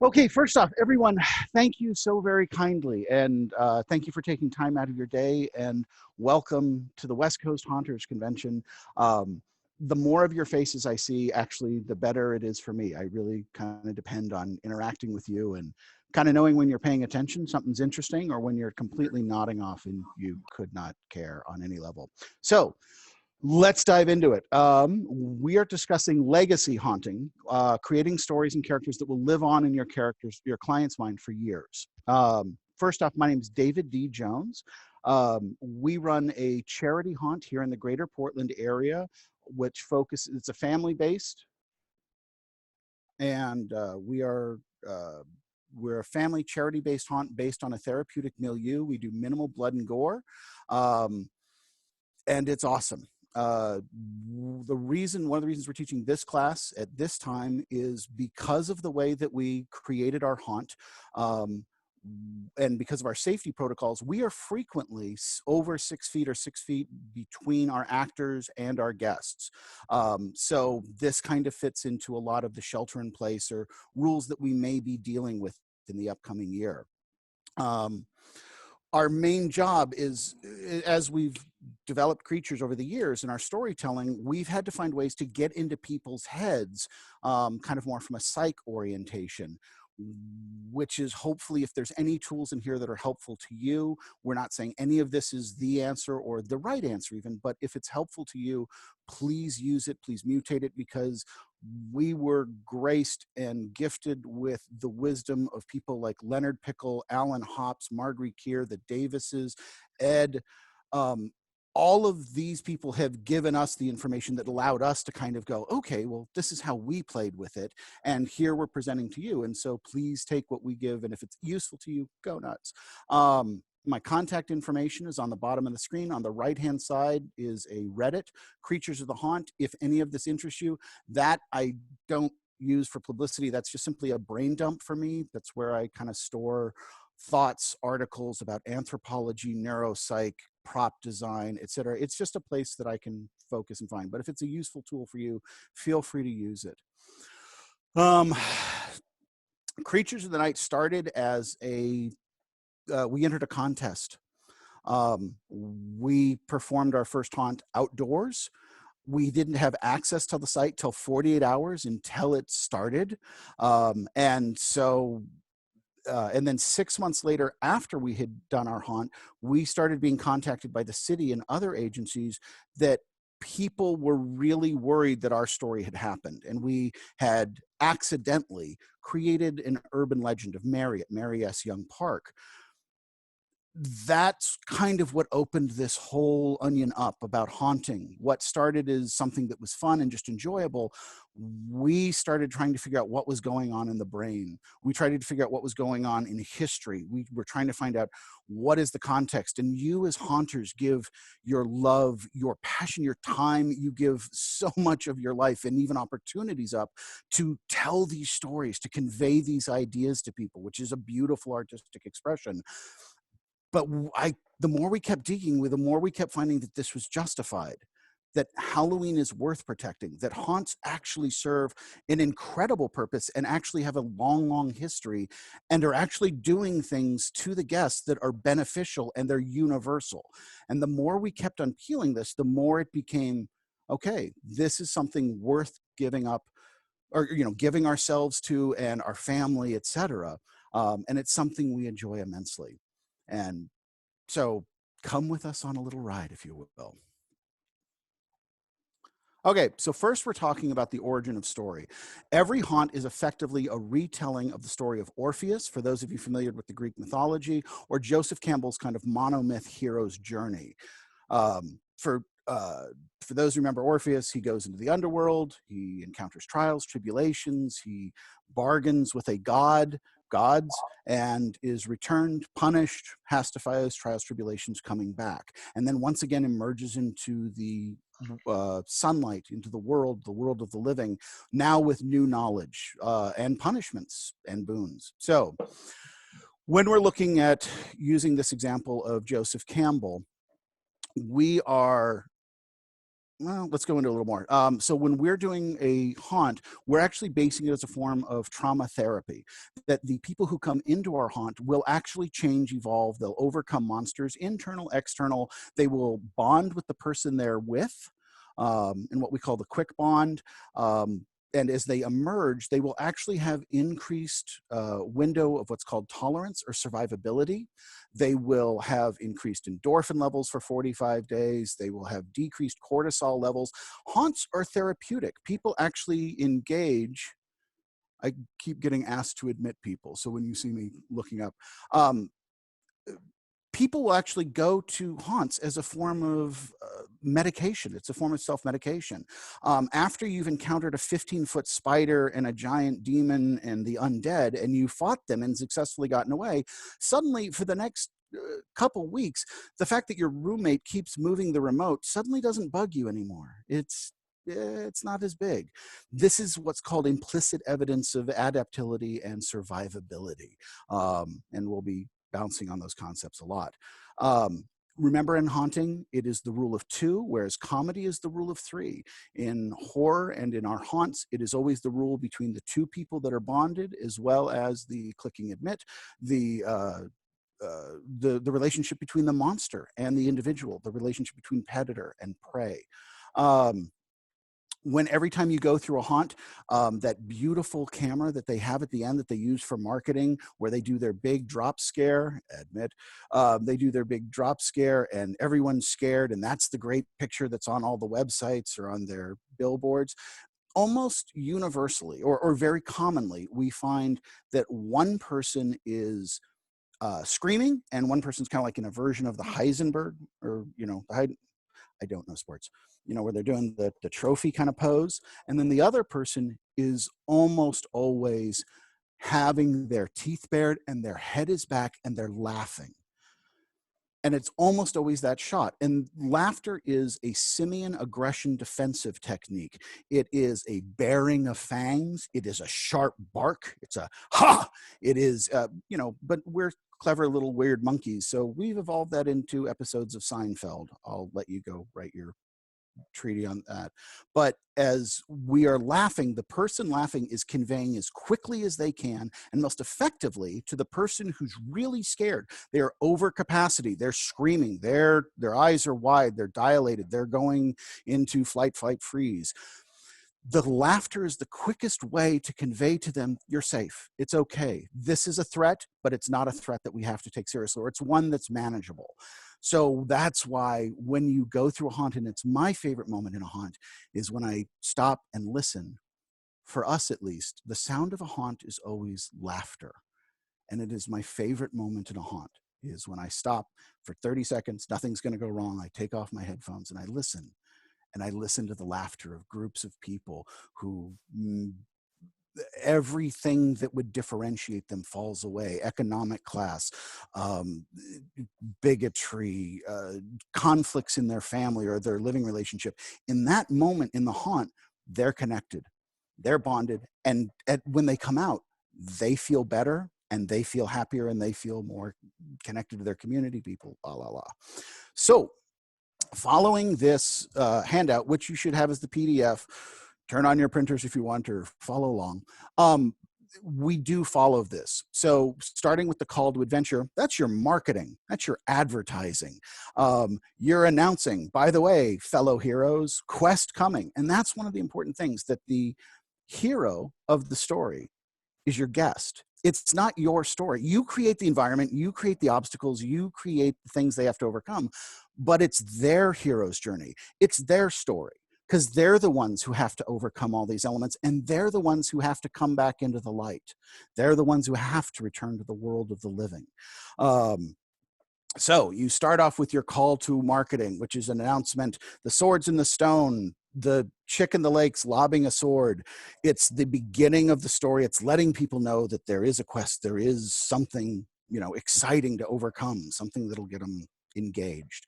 Okay, first off, everyone, thank you so very kindly, and thank you for taking time out of your day, and welcome to the West Coast Haunters Convention. The more of your faces I see, actually, the better it is for me. I really kind of depend on interacting with you and kind of knowing when you're paying attention, something's interesting, or when you're completely nodding off and you could not care on any level. So, let's dive into it. We are discussing legacy haunting, creating stories and characters that will live on in your client's mind for years. First off, my name is David D. Jones. We run a charity haunt here in the greater Portland area, which focuses, it's a family-based, and we're a family charity-based haunt based on a therapeutic milieu. We do minimal blood and gore, and it's awesome. One of the reasons we're teaching this class at this time is because of the way that we created our haunt, and because of our safety protocols. We are frequently over 6 feet or 6 feet between our actors and our guests. So this kind of fits into a lot of the shelter in place or rules that we may be dealing with in the upcoming year. Our main job is, as we've developed creatures over the years in our storytelling, we've had to find ways to get into people's heads, kind of more from a psych orientation, which is hopefully, if there's any tools in here that are helpful to you, we're not saying any of this is the answer or the right answer even, but if it's helpful to you, please use it, please mutate it, because we were graced and gifted with the wisdom of people like Leonard Pickle, Alan Hops, Marguerite Keir, the Davises, Ed. All of these people have given us the information that allowed us to kind of go, okay, well, this is how we played with it, and here we're presenting to you. And so please take what we give, and if it's useful to you, go nuts. My contact information is on the bottom of the screen. On the right-hand side is a Reddit, Creatures of the Haunt. If any of this interests you, that I don't use for publicity. That's just simply a brain dump for me. That's where I kind of store thoughts, articles about anthropology, neuropsych, prop design, etc. It's just a place that I can focus and find. But if it's a useful tool for you, feel free to use it. Creatures of the Night started as we entered a contest. We performed our first haunt outdoors. We didn't have access to the site till 48 hours until it started. And then 6 months later, after we had done our haunt, we started being contacted by the city and other agencies that people were really worried that our story had happened. And we had accidentally created an urban legend of Mary at Mary S. Young Park. That's kind of what opened this whole onion up about haunting. What started as something that was fun and just enjoyable, we started trying to figure out what was going on in the brain. We tried to figure out what was going on in history. We were trying to find out what is the context. And you as haunters give your love, your passion, your time. You give so much of your life and even opportunities up to tell these stories, to convey these ideas to people, which is a beautiful artistic expression. But the more we kept digging, the more we kept finding that this was justified, that Halloween is worth protecting, that haunts actually serve an incredible purpose and actually have a long, long history and are actually doing things to the guests that are beneficial and they're universal. And the more we kept unpeeling this, the more it became, okay, this is something worth giving up, or giving ourselves to, and our family, etc. And it's something we enjoy immensely. And so come with us on a little ride, if you will. Okay, so first we're talking about the origin of story. Every haunt is effectively a retelling of the story of Orpheus, for those of you familiar with the Greek mythology, or Joseph Campbell's kind of monomyth hero's journey. For those who remember Orpheus, he goes into the underworld, he encounters trials, tribulations, he bargains with a gods, and is returned, punished, has to fight those trials, tribulations, coming back. And then once again emerges into the sunlight, into the world of the living, now with new knowledge and punishments and boons. So when we're looking at using this example of Joseph Campbell, we are Well, let's go into a little more. So when we're doing a haunt, we're actually basing it as a form of trauma therapy. That the people who come into our haunt will actually change, evolve. They'll overcome monsters, internal, external. They will bond with the person they're with, in what we call the quick bond. And as they emerge, they will actually have increased window of what's called tolerance or survivability. They will have increased endorphin levels for 45 days. They will have decreased cortisol levels. Haunts are therapeutic. People actually engage. I keep getting asked to admit people. So when you see me looking up, um, people will actually go to haunts as a form of medication. It's a form of self-medication. After you've encountered a 15-foot spider and a giant demon and the undead, and you fought them and successfully gotten away, suddenly for the next couple weeks, the fact that your roommate keeps moving the remote suddenly doesn't bug you anymore. It's not as big. This is what's called implicit evidence of adaptability and survivability. And we'll be bouncing on those concepts a lot. Remember, in haunting, it is the rule of two, whereas comedy is the rule of three. In horror and in our haunts, it is always the rule between the two people that are bonded, as well as the clicking admit, the relationship between the monster and the individual, the relationship between predator and prey. When every time you go through a haunt, that beautiful camera that they have at the end that they use for marketing, where they do their big drop scare, admit, they do their big drop scare and everyone's scared, and that's the great picture that's on all the websites or on their billboards. Almost universally, or very commonly, we find that one person is screaming, and one person's kind of like in a version of the Heisenberg, or I don't know sports, where they're doing the trophy kind of pose. And then the other person is almost always having their teeth bared and their head is back and they're laughing. And it's almost always that shot. And laughter is a simian aggression defensive technique. It is a baring of fangs. It is a sharp bark. It's a ha. It is, but we're clever little weird monkeys. So we've evolved that into episodes of Seinfeld. I'll let you go write your treaty on that. But as we are laughing, the person laughing is conveying as quickly as they can and most effectively to the person who's really scared. They're over capacity, they're screaming, their eyes are wide, they're dilated, they're going into flight, fight, freeze. The laughter is the quickest way to convey to them, you're safe, it's okay. This is a threat, but it's not a threat that we have to take seriously, or it's one that's manageable. So that's why when you go through a haunt, and it's my favorite moment in a haunt, is when I stop and listen. For us, at least, the sound of a haunt is always laughter. And it is my favorite moment in a haunt, is when I stop for 30 seconds, nothing's going to go wrong. I take off my headphones and I listen. And I listen to the laughter of groups of people who everything that would differentiate them falls away. Economic class, bigotry, conflicts in their family or their living relationship. In that moment in the haunt, they're connected, they're bonded. And when they come out, they feel better and they feel happier and they feel more connected to their community, people, la, la, la. So following this handout, which you should have as the PDF, turn on your printers if you want or follow along. We do follow this. So starting with the call to adventure, that's your marketing, that's your advertising. You're announcing, by the way, fellow heroes, quest coming. And that's one of the important things, that the hero of the story is your guest. It's not your story. You create the environment, you create the obstacles, you create the things they have to overcome, but it's their hero's journey. It's their story, because they're the ones who have to overcome all these elements, and they're the ones who have to come back into the light. They're the ones who have to return to the world of the living. So you start off with your call to marketing, which is an announcement, the sword's in the stone, the chick in the lake's lobbing a sword. It's the beginning of the story. It's letting people know that there is a quest, there is something, exciting to overcome, something that'll get them engaged.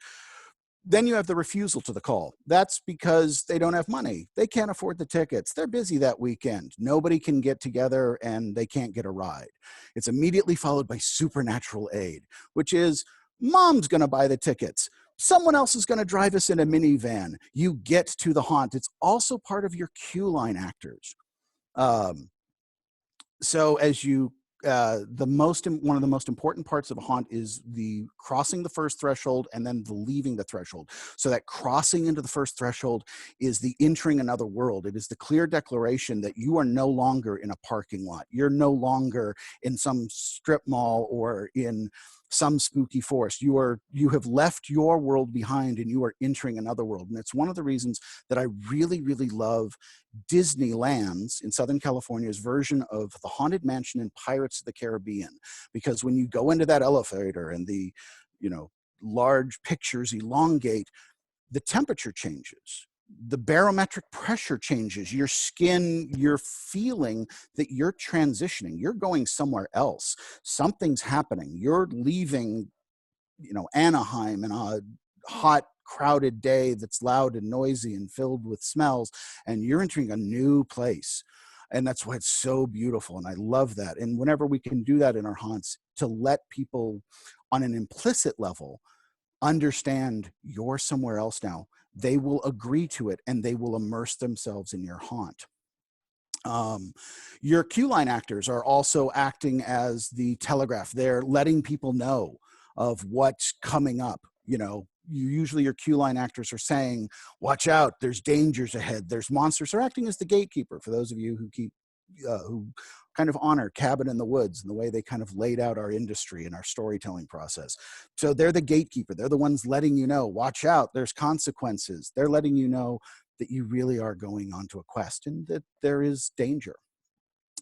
Then you have the refusal to the call. That's because they don't have money. They can't afford the tickets. They're busy that weekend. Nobody can get together and they can't get a ride. It's immediately followed by supernatural aid, which is mom's going to buy the tickets. someone else is going to drive us in a minivan. You get to the haunt. It's also part of your queue line actors. So as you one of the most important parts of a haunt is the crossing the first threshold and then the leaving the threshold. So that crossing into the first threshold is the entering another world. It is the clear declaration that you are no longer in a parking lot. You're no longer in some strip mall or in some spooky forest. You have left your world behind and you are entering another world. And it's one of the reasons that I really, really love Disneyland's in Southern California's version of the Haunted Mansion in Pirates of the Caribbean, because when you go into that elevator and the, large pictures elongate, the temperature changes. The barometric pressure changes. Your skin, you're feeling that you're transitioning. You're going somewhere else. Something's happening. You're leaving, Anaheim in a hot, crowded day that's loud and noisy and filled with smells, and you're entering a new place. And that's why it's so beautiful. And I love that. And whenever we can do that in our haunts, to let people on an implicit level understand you're somewhere else now, they will agree to it and they will immerse themselves in your haunt. Your queue line actors are also acting as the telegraph. They're letting people know of what's coming up. Usually your queue line actors are saying, watch out, there's dangers ahead, there's monsters. They're acting as the gatekeeper for those of you who kind of honor Cabin in the Woods and the way they kind of laid out our industry and our storytelling process. So they're the gatekeeper. They're the ones letting you know, watch out, there's consequences. They're letting you know that you really are going onto a quest and that there is danger.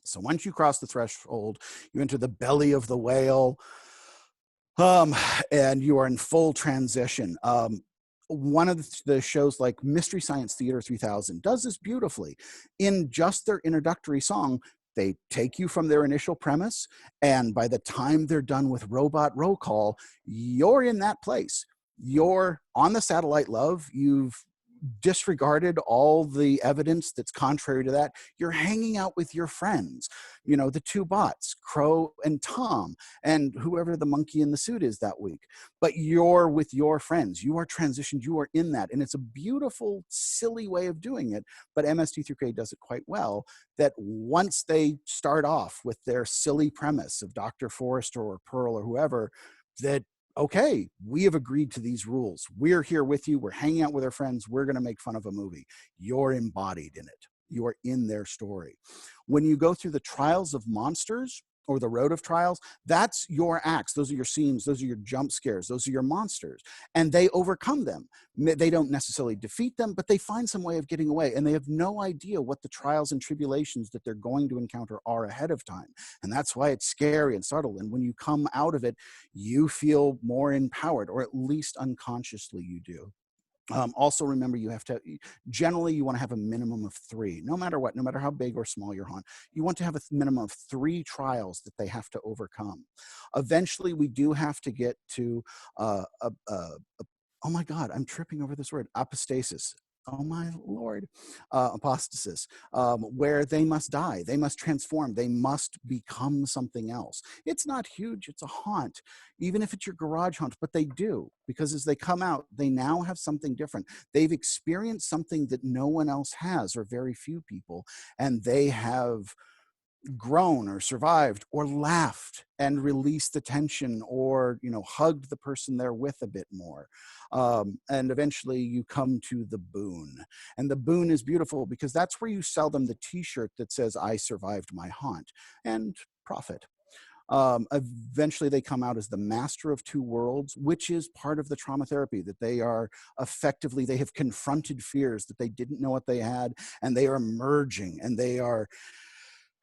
So once you cross the threshold, you enter the belly of the whale, and you are in full transition. One of the shows like Mystery Science Theater 3000 does this beautifully. In just their introductory song, they take you from their initial premise, and by the time they're done with Robot Roll Call, you're in that place. You're on the satellite love. You've disregarded all the evidence that's contrary to that. You're hanging out with your friends, the two bots, Crow and Tom, and whoever the monkey in the suit is that week. But you're with your friends. You are transitioned. You are in that. And it's a beautiful, silly way of doing it. But MST3K does it quite well, that once they start off with their silly premise of Dr. Forrester or Pearl or whoever, that okay, we have agreed to these rules. We're here with you. We're hanging out with our friends. We're going to make fun of a movie. You're embodied in it. You're in their story. When you go through the trials of monsters or the road of trials, that's your acts. Those are your scenes. Those are your jump scares. Those are your monsters. And they overcome them. They don't necessarily defeat them, but they find some way of getting away. And they have no idea what the trials and tribulations that they're going to encounter are ahead of time. And that's why it's scary and subtle. And when you come out of it, you feel more empowered, or at least unconsciously you do. Also remember, generally you want to have a minimum of 3, no matter what, no matter how big or small your haunt. You want to have a minimum of 3 trials that they have to overcome. Eventually we do have to get to, oh my God, I'm tripping over this word, apostasis. Oh my Lord, apostasis, where they must die, they must transform, they must become something else. It's not huge, it's a haunt, even if it's your garage haunt, but they do, because as they come out, they now have something different. They've experienced something that no one else has, or very few people, and they have grown or survived or laughed and released the tension, or hugged the person they're with a bit more, and eventually you come to the boon. And the boon is beautiful because that's where you sell them the t-shirt that says I survived my haunt, and profit. Eventually they come out as the master of 2 worlds, which is part of the trauma therapy, that they have confronted fears that they didn't know what they had, and they are merging, and they are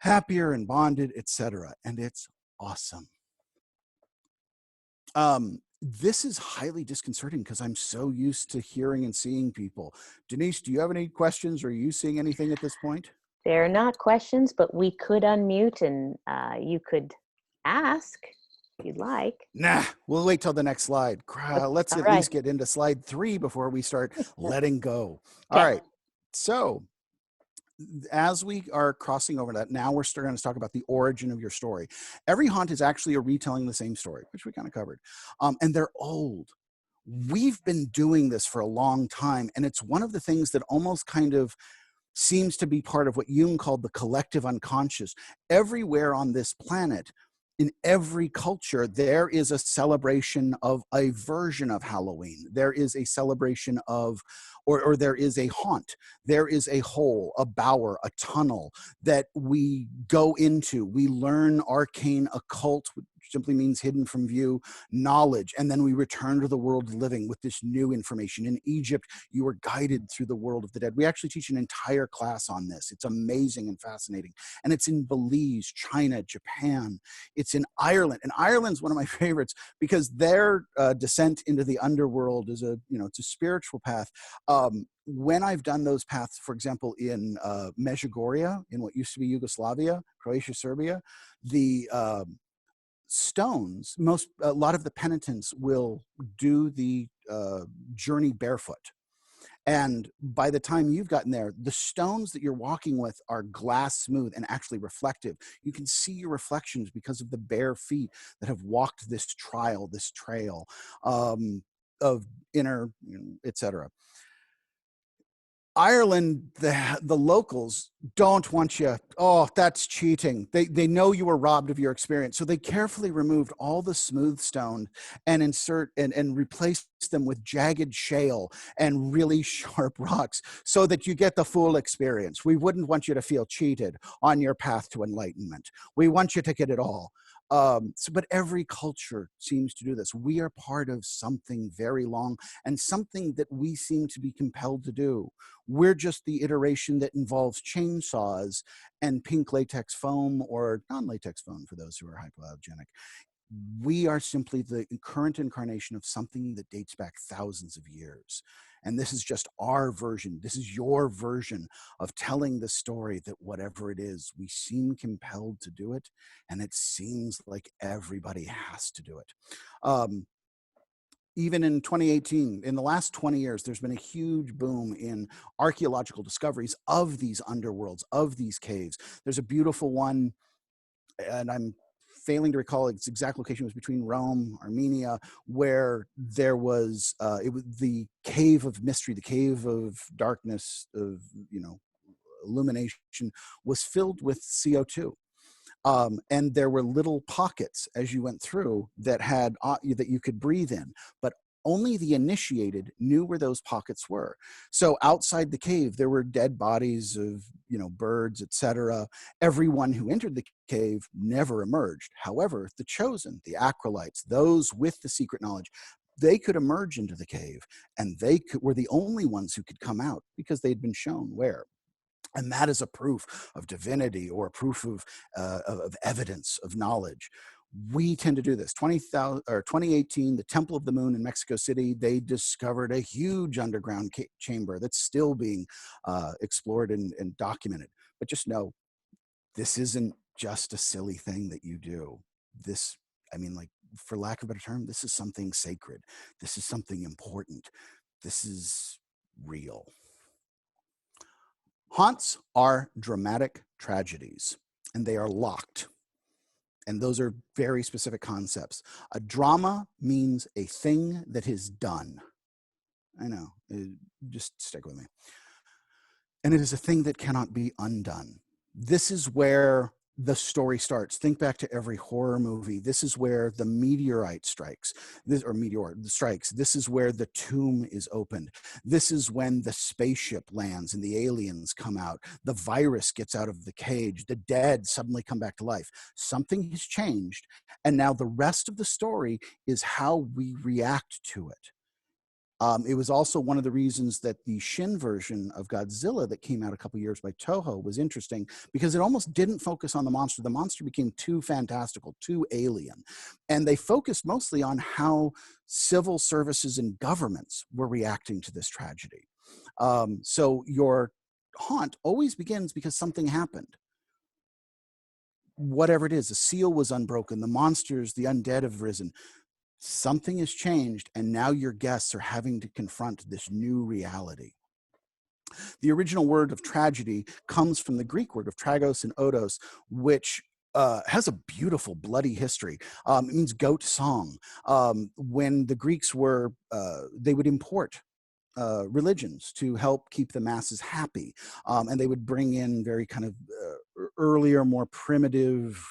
happier and bonded, etc. And it's awesome. This is highly disconcerting because I'm so used to hearing and seeing people. Denise, do you have any questions? Or are you seeing anything at this point? They're not questions, but we could unmute and you could ask if you'd like. Nah, we'll wait till the next slide. Let's at least get into slide 3 before we start letting go. All right, so as we are crossing over that, now we're starting to talk about the origin of your story. Every haunt is actually a retelling of the same story, which we kind of covered. And they're old. we've been doing this for a long time, and it's one of the things that almost kind of seems to be part of what Jung called the collective unconscious. Everywhere on this planet, in every culture, there is a celebration of a version of Halloween. There is a celebration of, or there is a haunt. There is a hole, a bower, a tunnel that we go into. We learn arcane occult, which simply means hidden from view, knowledge, and then we return to the world of living with this new information. In Egypt, you were guided through the world of the dead. We actually teach an entire class on this. It's amazing and fascinating. And it's in Belize, China, Japan. It's in Ireland. And Ireland's one of my favorites because their descent into the underworld is it's a spiritual path. When I've done those paths, for example, in Medjugorje, in what used to be Yugoslavia, Croatia, Serbia, the stones, a lot of the penitents will do the journey barefoot. And by the time you've gotten there, the stones that you're walking with are glass smooth and actually reflective. You can see your reflections because of the bare feet that have walked this trail of inner, etc. Ireland, the locals don't want you. Oh, that's cheating. They know you were robbed of your experience. So they carefully removed all the smooth stone and and replaced them with jagged shale and really sharp rocks so that you get the full experience. We wouldn't want you to feel cheated on your path to enlightenment. We want you to get it all. But every culture seems to do this. We are part of something very long and something that we seem to be compelled to do. We're just the iteration that involves chainsaws and pink latex foam or non-latex foam for those who are hypoallergenic. We are simply the current incarnation of something that dates back thousands of years. And this is just our version. This is your version of telling the story that whatever it is, we seem compelled to do it. And it seems like everybody has to do it. Even in 2018, in the last 20 years, there's been a huge boom in archaeological discoveries of these underworlds, of these caves. There's a beautiful one, and I'm failing to recall its exact location. It was between Rome, Armenia, where there was it was the cave of mystery, the cave of darkness, of illumination, was filled with CO2. And there were little pockets as you went through that had that you could breathe in, but only the initiated knew where those pockets were. So outside the cave, there were dead bodies of birds, etc. Everyone who entered the cave never emerged. However, the chosen, the acolytes, those with the secret knowledge, they could emerge into the cave, and were the only ones who could come out because they'd been shown where. And that is a proof of divinity or a proof of evidence of knowledge. We tend to do this. 2018, the Temple of the Moon in Mexico City, they discovered a huge underground chamber that's still being explored and documented. But just know, this isn't just a silly thing that you do. This, for lack of a better term, this is something sacred. This is something important. This is real. Haunts are dramatic tragedies, and they are locked. And those are very specific concepts. A drama means a thing that is done. I know, just stick with me. And it is a thing that cannot be undone. This is where the story starts. Think back to every horror movie. This is where the meteorite strikes, meteor strikes. This is where the tomb is opened. This is when the spaceship lands and the aliens come out. The virus gets out of the cage. The dead suddenly come back to life. Something has changed. And now the rest of the story is how we react to it. It was also one of the reasons that the Shin version of Godzilla that came out a couple years by Toho was interesting, because it almost didn't focus on the monster. The monster became too fantastical, too alien. And they focused mostly on how civil services and governments were reacting to this tragedy. So your haunt always begins because something happened. Whatever it is, the seal was unbroken, the monsters, the undead have risen. Something has changed, and now your guests are having to confront this new reality. The original word of tragedy comes from the Greek word of tragos and odos, which has a beautiful bloody history. It means goat song. When the Greeks were, they would import religions to help keep the masses happy. And they would bring in very kind of earlier, more primitive,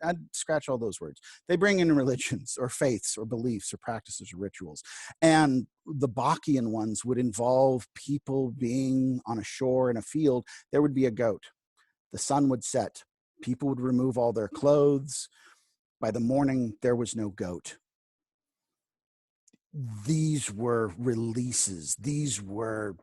I'd scratch all those words. They bring in religions or faiths or beliefs or practices or rituals. And the Bacchian ones would involve people being on a shore in a field. There would be a goat. The sun would set. People would remove all their clothes. By the morning, there was no goat. These were releases. These were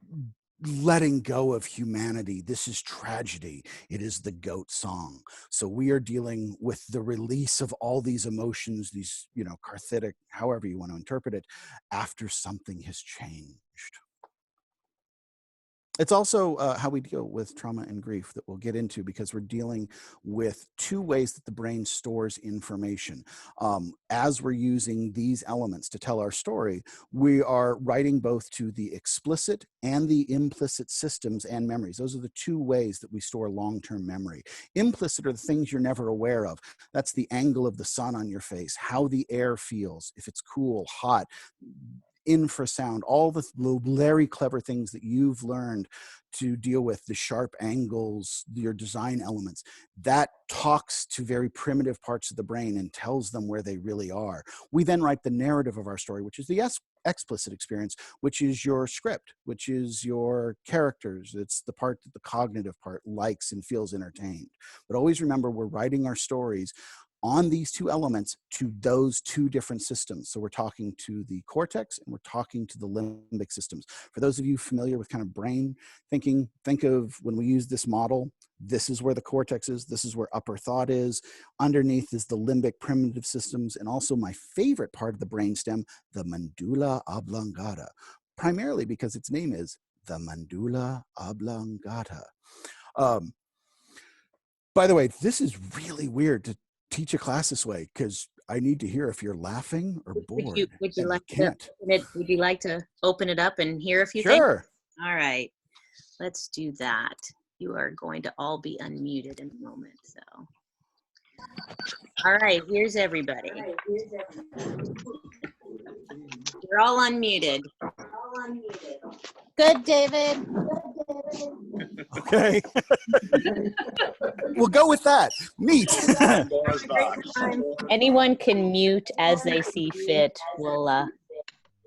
letting go of humanity. This is tragedy. It is the goat song. So we are dealing with the release of all these emotions, these, cathartic, however you want to interpret it, after something has changed. It's also how we deal with trauma and grief that we'll get into, because we're dealing with two ways that the brain stores information. As we're using these elements to tell our story, we are writing both to the explicit and the implicit systems and memories. Those are the two ways that we store long-term memory. Implicit are the things you're never aware of. That's the angle of the sun on your face, how the air feels, if it's cool, hot, infrasound, all the very clever things that you've learned to deal with, the sharp angles, your design elements. That talks to very primitive parts of the brain and tells them where they really are. We then write the narrative of our story, which is the explicit experience, which is your script, which is your characters. It's the part that the cognitive part likes and feels entertained. But always remember, we're writing our stories on these two elements to those two different systems. So we're talking to the cortex and we're talking to the limbic systems. For those of you familiar with kind of brain thinking, think of when we use this model, this is where the cortex is, this is where upper thought is, underneath is the limbic primitive systems, and also my favorite part of the brainstem, the medulla oblongata, primarily because its name is the medulla oblongata. By the way, this is really weird to teach a class this way, because I need to hear if you're laughing or bored. Would you like to open it up and hear a few things? Sure. All right, let's do that. You are going to all be unmuted in a moment. So, all right, here's everybody. You're all unmuted. Good, David. Okay. We'll go with that. Neat. Anyone can mute as they see fit. We'll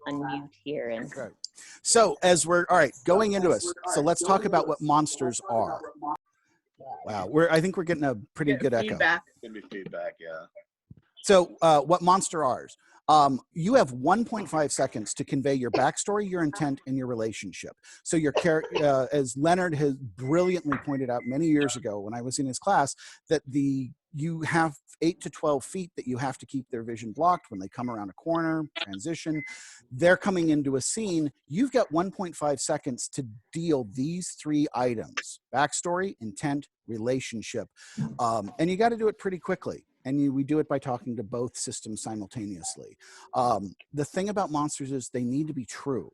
unmute here. And Okay. So as we're, all right, going into us, so let's talk about what monsters are. Wow, I think we're getting a pretty good feedback. echo. Can be feedback, yeah. So what monster are? You have 1.5 seconds to convey your backstory, your intent, and your relationship. So your character, as Leonard has brilliantly pointed out many years ago when I was in his class, that you have 8 to 12 feet that you have to keep their vision blocked when they come around a corner, transition. They're coming into a scene. You've got 1.5 seconds to deal these three items: backstory, intent, relationship. And you got to do it pretty quickly. And we do it by talking to both systems simultaneously. The thing about monsters is they need to be true.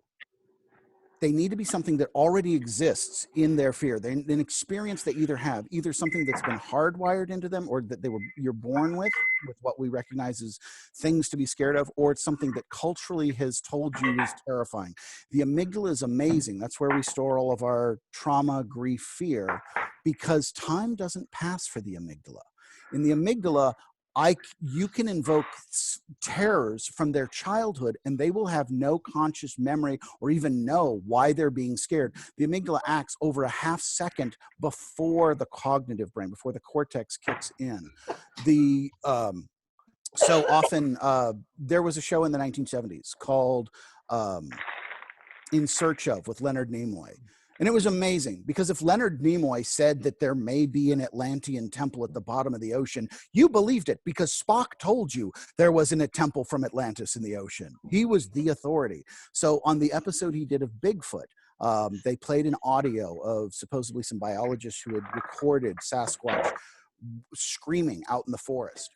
They need to be something that already exists in their fear. They're an experience they either have, either something that's been hardwired into them, or that you're born with what we recognize as things to be scared of, or it's something that culturally has told you is terrifying. The amygdala is amazing. That's where we store all of our trauma, grief, fear, because time doesn't pass for the amygdala. In the amygdala, you can invoke terrors from their childhood and they will have no conscious memory or even know why they're being scared. The amygdala acts over a half second before the cognitive brain, before the cortex kicks in. So often, there was a show in the 1970s called In Search Of with Leonard Nimoy. And it was amazing, because if Leonard Nimoy said that there may be an Atlantean temple at the bottom of the ocean, you believed it because Spock told you there wasn't a temple from Atlantis in the ocean. He was the authority. So on the episode he did of Bigfoot, they played an audio of supposedly some biologists who had recorded Sasquatch screaming out in the forest.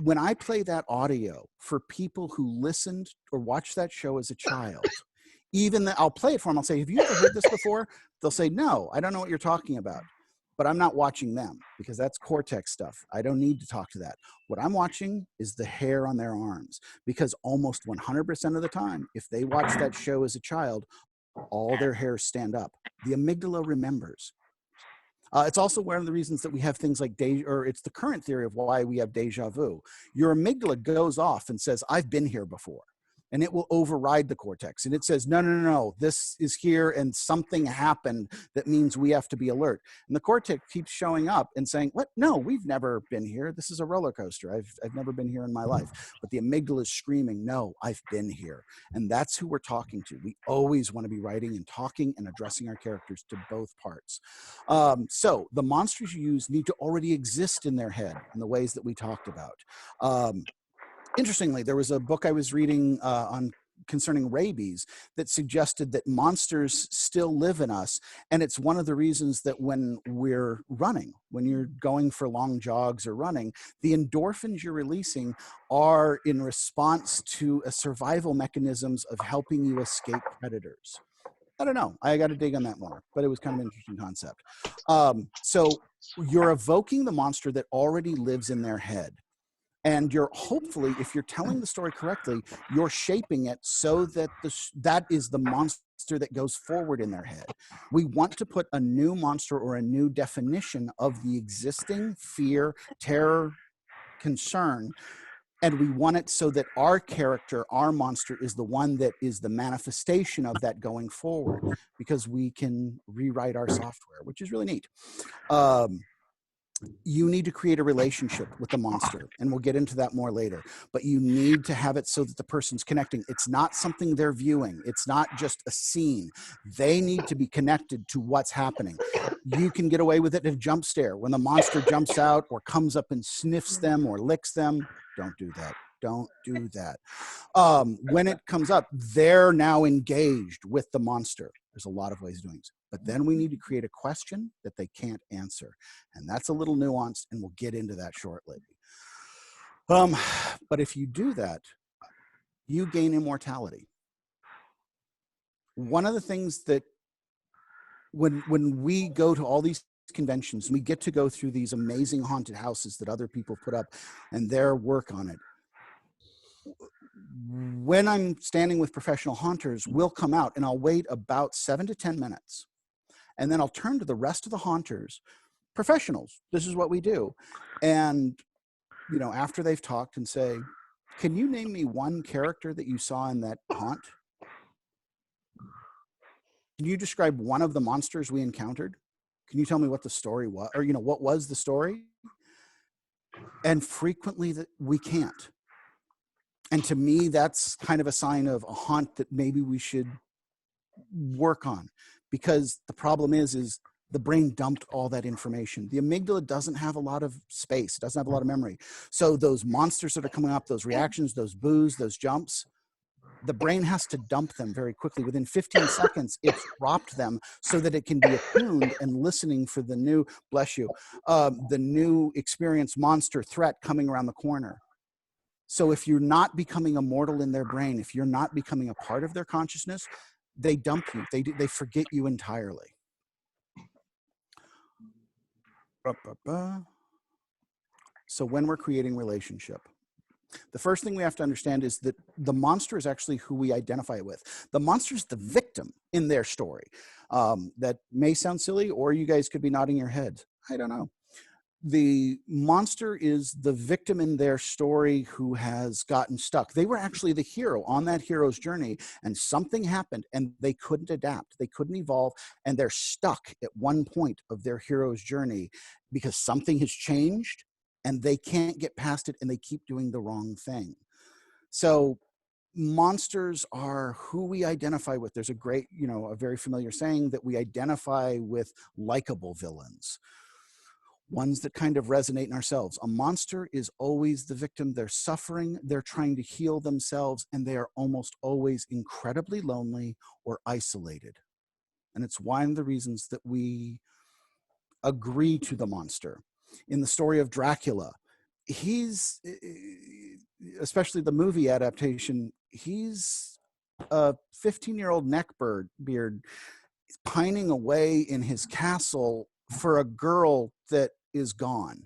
When I play that audio for people who listened or watched that show as a child, I'll play it for them. I'll say, have you ever heard this before? They'll say, no, I don't know what you're talking about. but I'm not watching them because that's cortex stuff. I don't need to talk to that. What I'm watching is the hair on their arms, because almost 100% of the time, if they watch that show as a child, all their hairs stand up. The amygdala remembers. It's also one of the reasons that we have things like or it's the current theory of why we have deja vu. Your amygdala goes off and says, I've been here before. And it will override the cortex. And it says, no, no, no, no, this is here and something happened that means we have to be alert. And the cortex keeps showing up and saying, what? No, we've never been here. This is a roller coaster. I've never been here in my life. But the amygdala is screaming, no, I've been here. And that's who we're talking to. We always want to be writing and talking and addressing our characters to both parts. So the monsters you use need to already exist in their head in the ways that we talked about. Interestingly, there was a book I was reading on concerning rabies that suggested that monsters still live in us. And it's one of the reasons that when we're running, when you're going for long jogs or running, the endorphins you're releasing are in response to a survival mechanisms of helping you escape predators. I don't know. I got to dig on that more, but it was kind of an interesting concept. So you're evoking the monster that already lives in their head. And you're hopefully, if you're telling the story correctly, you're shaping it so that that is the monster that goes forward in their head. We want to put a new monster or a new definition of the existing fear, terror, concern, and we want it so that our character, our monster, is the one that is the manifestation of that going forward, because we can rewrite our software, which is really neat. You need to create a relationship with the monster, and we'll get into that more later, but you need to have it so that the person's connecting. It's not something they're viewing. It's not just a scene. They need to be connected to what's happening. You can get away with it in a jump scare. When the monster jumps out or comes up and sniffs them or licks them, don't do that. Don't do that. When it comes up, they're now engaged with the monster. There's a lot of ways of doing this. But then we need to create a question that they can't answer. And that's a little nuanced, and we'll get into that shortly. But if you do that, you gain immortality. One of the things that when we go to all these conventions, we get to go through these amazing haunted houses that other people put up and their work on it. When I'm standing with professional haunters, we'll come out and I'll wait about 7 to 10 minutes. And then I'll turn to the rest of the haunters, professionals, this is what we do. And, you know, after they've talked, and say, can you name me one character that you saw in that haunt? Can you describe one of the monsters we encountered? Can you tell me what the story was, or, you know, what was the story? And frequently that we can't. And to me, that's kind of a sign of a haunt that maybe we should work on, because the problem is the brain dumped all that information. The amygdala doesn't have a lot of space, doesn't have a lot of memory. So those monsters that are coming up, those reactions, those boos, those jumps, the brain has to dump them very quickly. Within 15 seconds, it's dropped them so that it can be attuned and listening for the new, bless you, the new experienced monster threat coming around the corner. So if you're not becoming immortal in their brain, if you're not becoming a part of their consciousness, they dump you. They forget you entirely. So when we're creating relationship, the first thing we have to understand is that the monster is actually who we identify it with. The monster is the victim in their story. That may sound silly, or you guys could be nodding your heads. I don't know. The monster is the victim in their story who has gotten stuck. They were actually the hero on that hero's journey, and something happened and they couldn't adapt. They couldn't evolve, and they're stuck at one point of their hero's journey because something has changed and they can't get past it, and they keep doing the wrong thing. So monsters are who we identify with. There's a great, you know, a very familiar saying that we identify with likable villains, ones that kind of resonate in ourselves. A monster is always the victim. They're suffering, they're trying to heal themselves, and they are almost always incredibly lonely or isolated. And it's one of the reasons that we agree to the monster. In the story of Dracula, he's, especially the movie adaptation, he's a 15-year-old neckbeard pining away in his castle for a girl that is gone.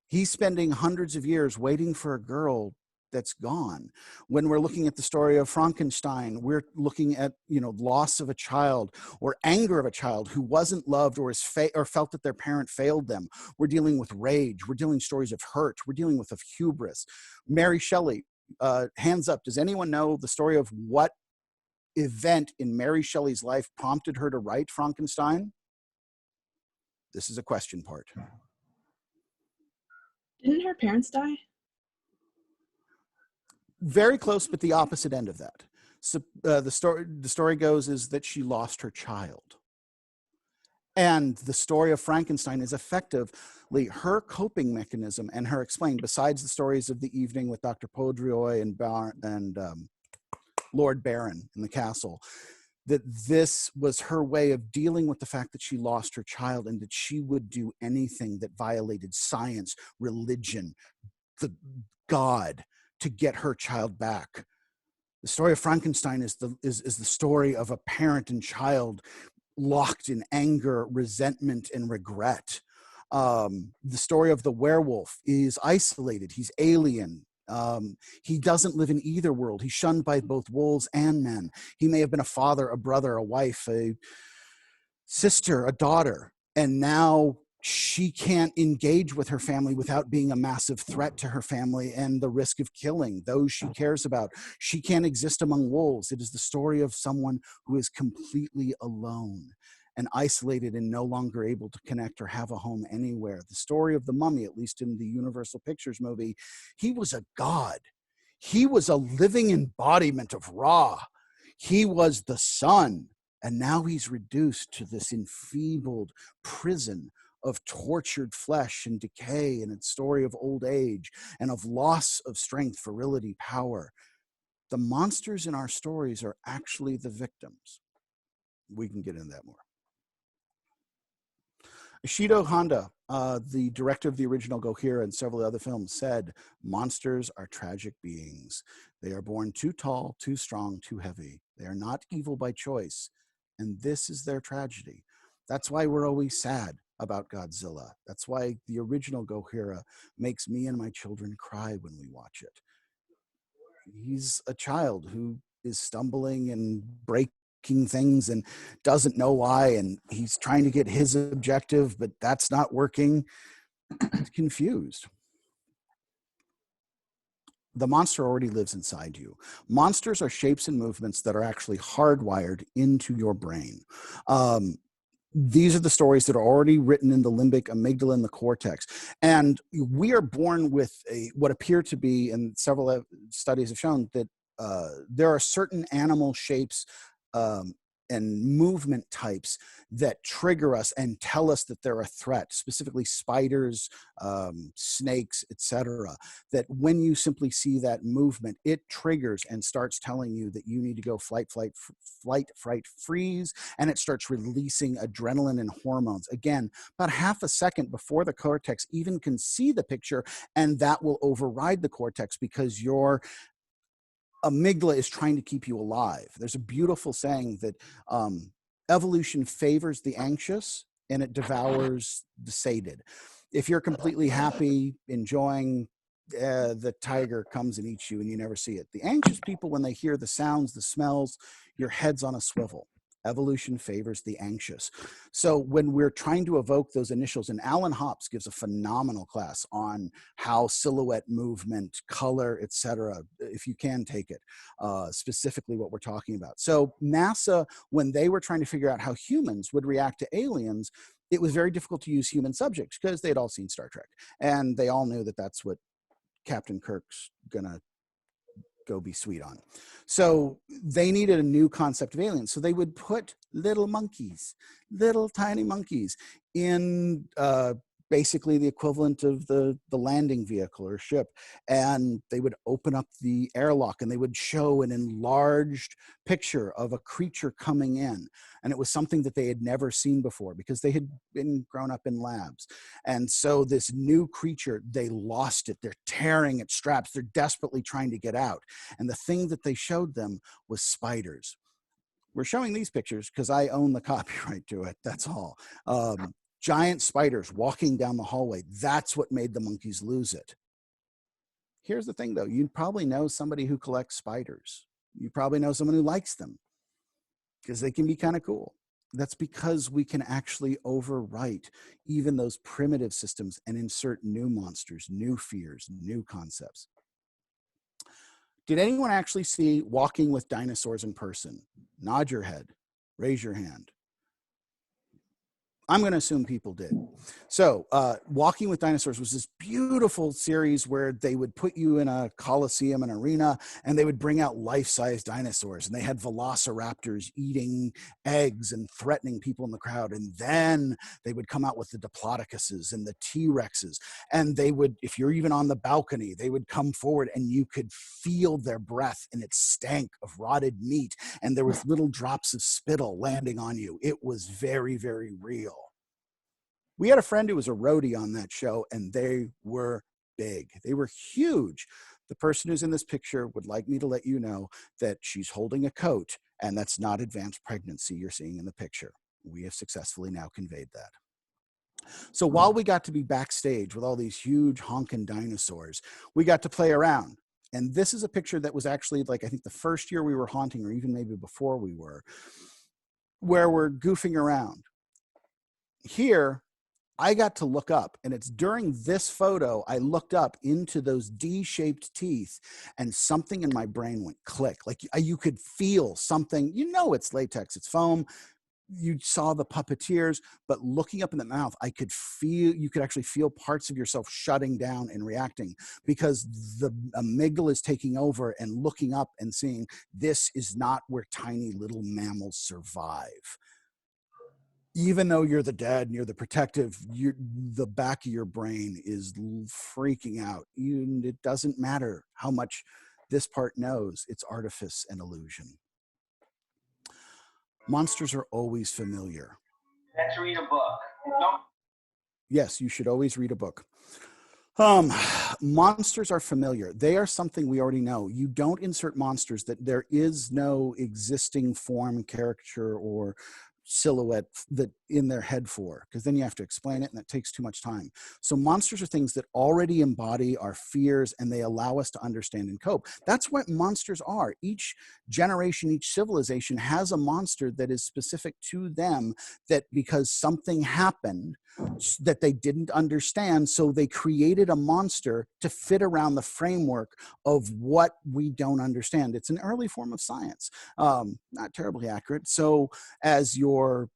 He's spending hundreds of years waiting for a girl that's gone. When we're looking at the story of Frankenstein, we're looking at, loss of a child or anger of a child who wasn't loved or or felt that their parent failed them. We're dealing with rage. We're dealing stories of hurt. We're dealing with of hubris. Mary Shelley, hands up. Does anyone know the story of what event in Mary Shelley's life prompted her to write Frankenstein? This is a question part. Didn't her parents die? Very close, but the opposite end of that. So the story goes is that she lost her child. And the story of Frankenstein is effectively her coping mechanism and her explained, besides the stories of the evening with Dr. Podrioy and Lord Baron in the castle, that this was her way of dealing with the fact that she lost her child and that she would do anything that violated science, religion, the God, to get her child back. The story of Frankenstein is the story of a parent and child locked in anger, resentment, and regret. The story of the werewolf is isolated. He's alien. He doesn't live in either world. He's shunned by both wolves and men. He may have been a father, a brother, a wife, a sister, a daughter, and now she can't engage with her family without being a massive threat to her family and the risk of killing those she cares about. She can't exist among wolves. It is the story of someone who is completely alone and isolated and no longer able to connect or have a home anywhere. The story of the mummy, at least in the Universal Pictures movie, he was a god. He was a living embodiment of Ra. He was the sun. And now he's reduced to this enfeebled prison of tortured flesh and decay, and its story of old age and of loss of strength, virility, power. The monsters in our stories are actually the victims. We can get into that more. Ishido Honda, the director of the original Gojira and several other films, said, "Monsters are tragic beings. They are born too tall, too strong, too heavy. They are not evil by choice, and this is their tragedy." That's why we're always sad about Godzilla. That's why the original Gojira makes me and my children cry when we watch it. He's a child who is stumbling and breaking things and doesn't know why, and he's trying to get his objective, but that's not working. He's confused. The monster already lives inside you. Monsters are shapes and movements that are actually hardwired into your brain. These are the stories that are already written in the limbic amygdala and the cortex. And we are born with what appear to be, and several studies have shown that there are certain animal shapes and movement types that trigger us and tell us that they're a threat, specifically spiders, snakes, etc. That when you simply see that movement, it triggers and starts telling you that you need to go flight, fright, freeze, and it starts releasing adrenaline and hormones. Again, about half a second before the cortex even can see the picture, and that will override the cortex because your amygdala is trying to keep you alive. There's a beautiful saying that evolution favors the anxious and it devours the sated. If you're completely happy, enjoying, the tiger comes and eats you and you never see it. The anxious people, when they hear the sounds, the smells, your head's on a swivel. Evolution favors the anxious. So when we're trying to evoke those initials, and Alan Hops gives a phenomenal class on how silhouette movement, color, etc., if you can take it, specifically what we're talking about. So NASA, when they were trying to figure out how humans would react to aliens, it was very difficult to use human subjects because they'd all seen Star Trek. And they all knew that that's what Captain Kirk's gonna go be sweet on. So they needed a new concept of aliens. So they would put little monkeys, little tiny monkeys in basically the equivalent of the landing vehicle or ship. And they would open up the airlock and they would show an enlarged picture of a creature coming in. And it was something that they had never seen before because they had been grown up in labs. And so this new creature, they lost it. They're tearing at straps. They're desperately trying to get out. And the thing that they showed them was spiders. We're showing these pictures because I own the copyright to it. That's all. Giant spiders walking down the hallway. That's what made the monkeys lose it. Here's the thing though, you probably know somebody who collects spiders. You probably know someone who likes them because they can be kind of cool. That's because we can actually overwrite even those primitive systems and insert new monsters, new fears, new concepts. Did anyone actually see Walking with Dinosaurs in person? Nod your head, raise your hand. I'm going to assume people did. So, Walking with Dinosaurs was this beautiful series where they would put you in a coliseum, an arena, and they would bring out life-size dinosaurs. And they had velociraptors eating eggs and threatening people in the crowd. And then they would come out with the Diplodocuses and the T-Rexes. And they would, if you're even on the balcony, they would come forward and you could feel their breath, and it stank of rotted meat. And there was little drops of spittle landing on you. It was very, very real. We had a friend who was a roadie on that show, and they were big. They were huge. The person who's in this picture would like me to let you know that she's holding a coat, and that's not advanced pregnancy you're seeing in the picture. We have successfully now conveyed that. So while we got to be backstage with all these huge honking dinosaurs, we got to play around. And this is a picture that was actually like, I think the first year we were haunting, or even maybe before we were, where we're goofing around. Here, I got to look up, and it's during this photo, I looked up into those D-shaped teeth, and something in my brain went click. Like you could feel something, you know, it's latex, it's foam. You saw the puppeteers, but looking up in the mouth, I could feel, you could actually feel parts of yourself shutting down and reacting because the amygdala is taking over and looking up and seeing this is not where tiny little mammals survive. Even though you're the dad and you're the protective, the back of your brain is freaking out. It doesn't matter how much this part knows, it's artifice and illusion. Monsters are always familiar. Let's read a book. Yes, you should always read a book. Monsters are familiar. They are something we already know. You don't insert monsters that there is no existing form, caricature, or silhouette that in their head for, because then you have to explain it and that takes too much time. So monsters are things that already embody our fears and they allow us to understand and cope. That's what monsters are. Each generation, each civilization has a monster that is specific to them, that because something happened that they didn't understand, so they created a monster to fit around the framework of what we don't understand. It's an early form of science, not terribly accurate. So as your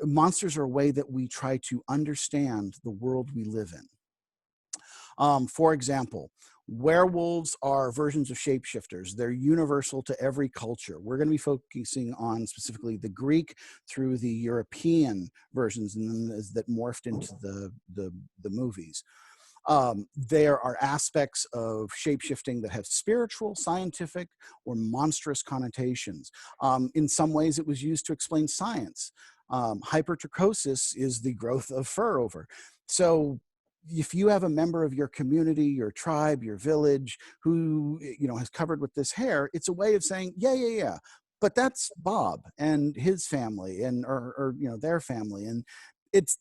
monsters are a way that we try to understand the world we live in. For example, werewolves are versions of shapeshifters. They're universal to every culture. We're going to be focusing on specifically the Greek through the European versions, and then that morphed into the movies. There are aspects of shapeshifting that have spiritual, scientific, or monstrous connotations. In some ways, it was used to explain science. Hypertrichosis is the growth of fur over. So if you have a member of your community, your tribe, your village who has covered with this hair, it's a way of saying, yeah, but that's Bob and his family, and or their family, and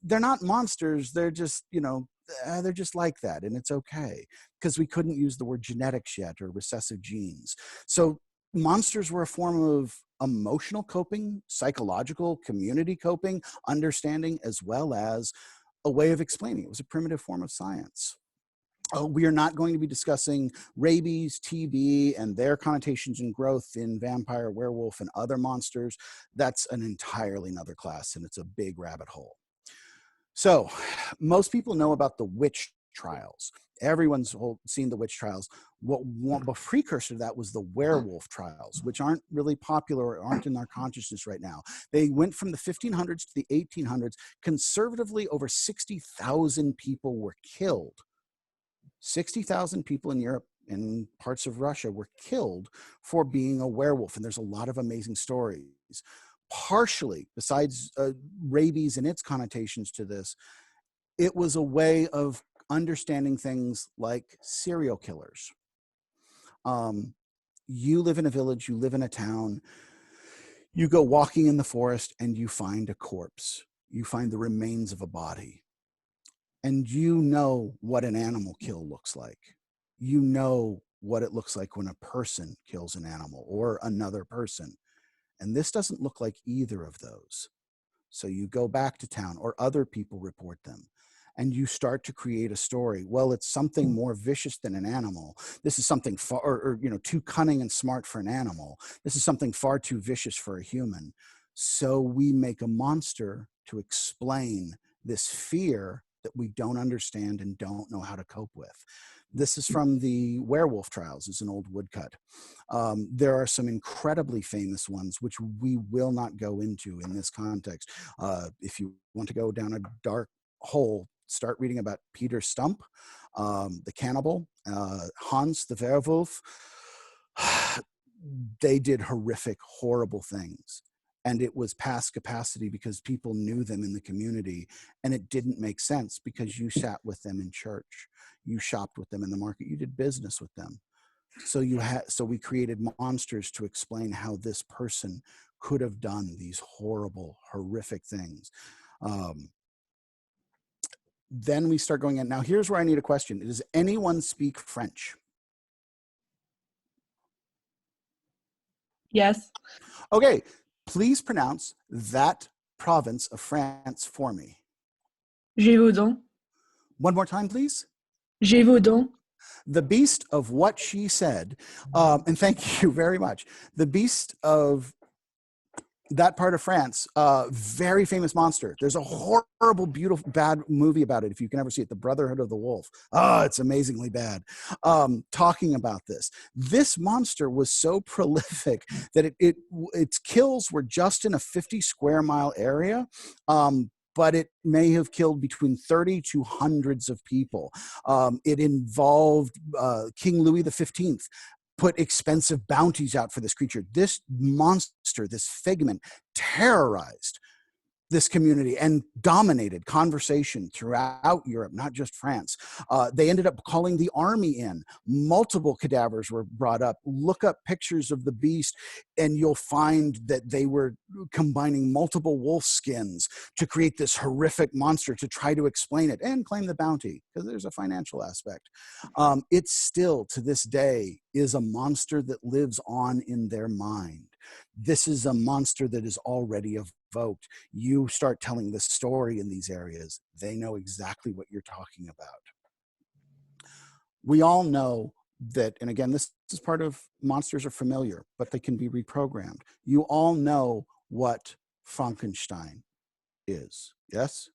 they're not monsters. They're just they're just like that, and it's okay, because we couldn't use the word genetics yet or recessive genes. So monsters were a form of emotional coping, psychological, community coping, understanding, as well as a way of explaining. It was a primitive form of science. We are not going to be discussing rabies, TB, and their connotations and growth in vampire, werewolf, and other monsters. That's an entirely another class, and it's a big rabbit hole. So most people know about the witch trials. Everyone's seen the witch trials. The precursor to that was the werewolf trials, which aren't really popular or aren't in our consciousness right now. They went from the 1500s to the 1800s. Conservatively, over 60,000 people were killed. 60,000 people in Europe and parts of Russia were killed for being a werewolf. And there's a lot of amazing stories. Partially, besides rabies and its connotations to this, it was a way of understanding things like serial killers. You live in a village, you live in a town, you go walking in the forest and you find a corpse. you find the remains of a body. And you know what an animal kill looks like. You know what it looks like when a person kills an animal or another person. And this doesn't look like either of those. So you go back to town, or other people report them, and you start to create a story. Well, it's something more vicious than an animal. This is something far, or too cunning and smart for an animal. This is something far too vicious for a human. So we make a monster to explain this fear that we don't understand and don't know how to cope with. This is from the Werewolf Trials. It's an old woodcut. There are some incredibly famous ones, which we will not go into in this context. If you want to go down a dark hole, start reading about Peter Stump, the cannibal, Hans the werewolf. They did horrific, horrible things. And it was past capacity because people knew them in the community. And it didn't make sense because you sat with them in church. You shopped with them in the market. You did business with them. So we created monsters to explain how this person could have done these horrible, horrific things. Then we start going in. Now, here's where I need a question. Does anyone speak French? Yes. Okay, please pronounce that province of France for me. Gévaudan. One more time, please. Gévaudan. The beast of what she said, and thank you very much. The beast of that part of France, very famous monster. There's a horrible, beautiful, bad movie about it. If you can ever see it, The Brotherhood of the Wolf. Oh, it's amazingly bad. Talking about this. This monster was so prolific that its kills were just in a 50 square mile area. But it may have killed between 30 to hundreds of people. It involved King Louis XV put expensive bounties out for this creature. This monster, this figment, terrorized this community and dominated conversation throughout Europe, not just France. They ended up calling the army in. Multiple cadavers were brought up. Look up pictures of the beast, and you'll find that they were combining multiple wolf skins to create this horrific monster to try to explain it and claim the bounty, because there's a financial aspect. It still, to this day, is a monster that lives on in their mind. This is a monster that is already evoked. You start telling the story in these areas, they know exactly what you're talking about. We all know that, and again, this is part of monsters are familiar, but they can be reprogrammed. You all know what Frankenstein is, yes?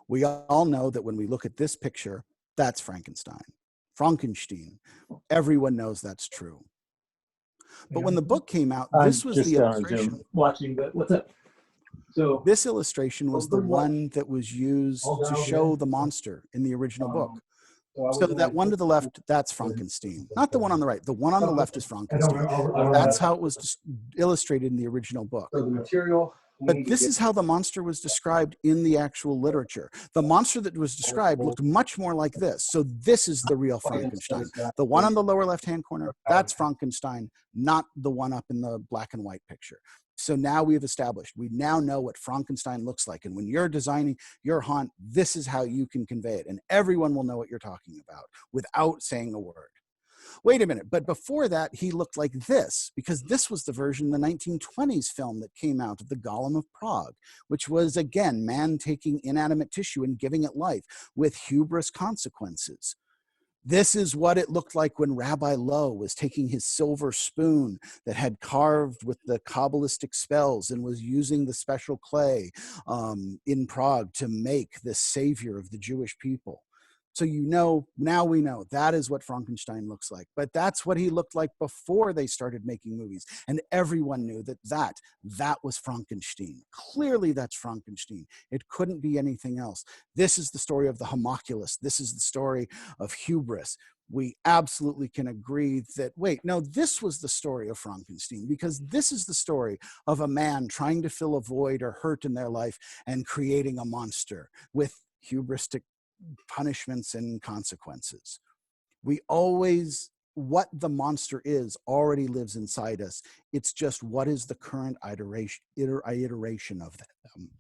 We all know that when we look at this picture, that's Frankenstein. Frankenstein. Everyone knows that's true. But when the book came out, this was the illustration. Zoom watching, but what's up? So this illustration was the one that was used to show the monster in the original book. So that one to the left, that's Frankenstein. Not the one on the right. The one on the left is Frankenstein. That's how it was illustrated in the original book. So the material. But this is how the monster was described in the actual literature. The monster that was described looked much more like this. So this is the real Frankenstein. The one on the lower left-hand corner, that's Frankenstein, not the one up in the black and white picture. So now we've established, we now know what Frankenstein looks like. And when you're designing your haunt, this is how you can convey it. And everyone will know what you're talking about without saying a word. Wait a minute, but before that, he looked like this, because this was the version of the 1920s film that came out of the Golem of Prague, which was, again, man taking inanimate tissue and giving it life with hubris consequences. This is what it looked like when Rabbi Lowe was taking his silver spoon that had carved with the Kabbalistic spells and was using the special clay in Prague to make the savior of the Jewish people. So now we know that is what Frankenstein looks like. But that's what he looked like before they started making movies. And everyone knew that was Frankenstein. Clearly that's Frankenstein. It couldn't be anything else. This is the story of the homunculus. This is the story of hubris. We absolutely can agree that, wait, no, this was the story of Frankenstein, because this is the story of a man trying to fill a void or hurt in their life and creating a monster with hubristic punishments and consequences. What the monster is already lives inside us. It's just what is the current iteration of them.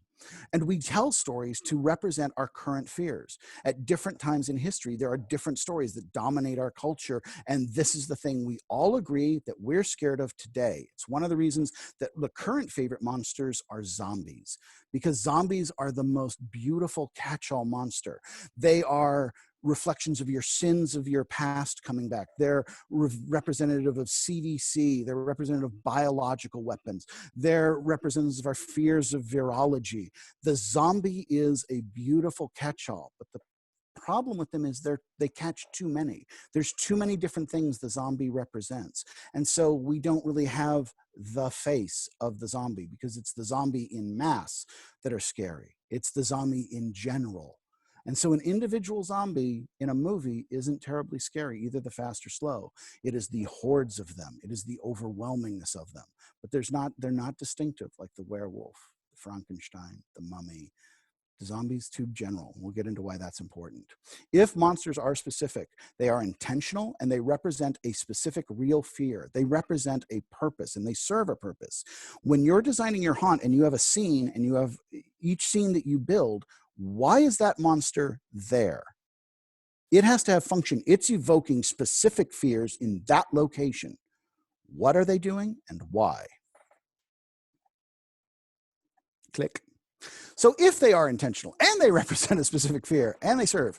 And we tell stories to represent our current fears. At different times in history, there are different stories that dominate our culture. And this is the thing we all agree that we're scared of today. It's one of the reasons that the current favorite monsters are zombies, because zombies are the most beautiful catch-all monster. They are reflections of your sins of your past coming back. They're representative of CDC. They're representative of biological weapons. They're representatives of our fears of virology. The zombie is a beautiful catch-all, but the problem with them is they catch too many. There's too many different things the zombie represents. And so we don't really have the face of the zombie, because it's the zombie in mass that are scary. It's the zombie in general. And so an individual zombie in a movie isn't terribly scary, either the fast or slow. It is the hordes of them. It is the overwhelmingness of them. But they're not distinctive like the werewolf, the Frankenstein, the mummy. The zombie's too general. We'll get into why that's important. If monsters are specific, they are intentional and they represent a specific real fear. They represent a purpose and they serve a purpose. When you're designing your haunt and you have a scene and you have each scene that you build, why is that monster there? It has to have function. It's evoking specific fears in that location. What are they doing and why? Click. So if they are intentional and they represent a specific fear and they serve,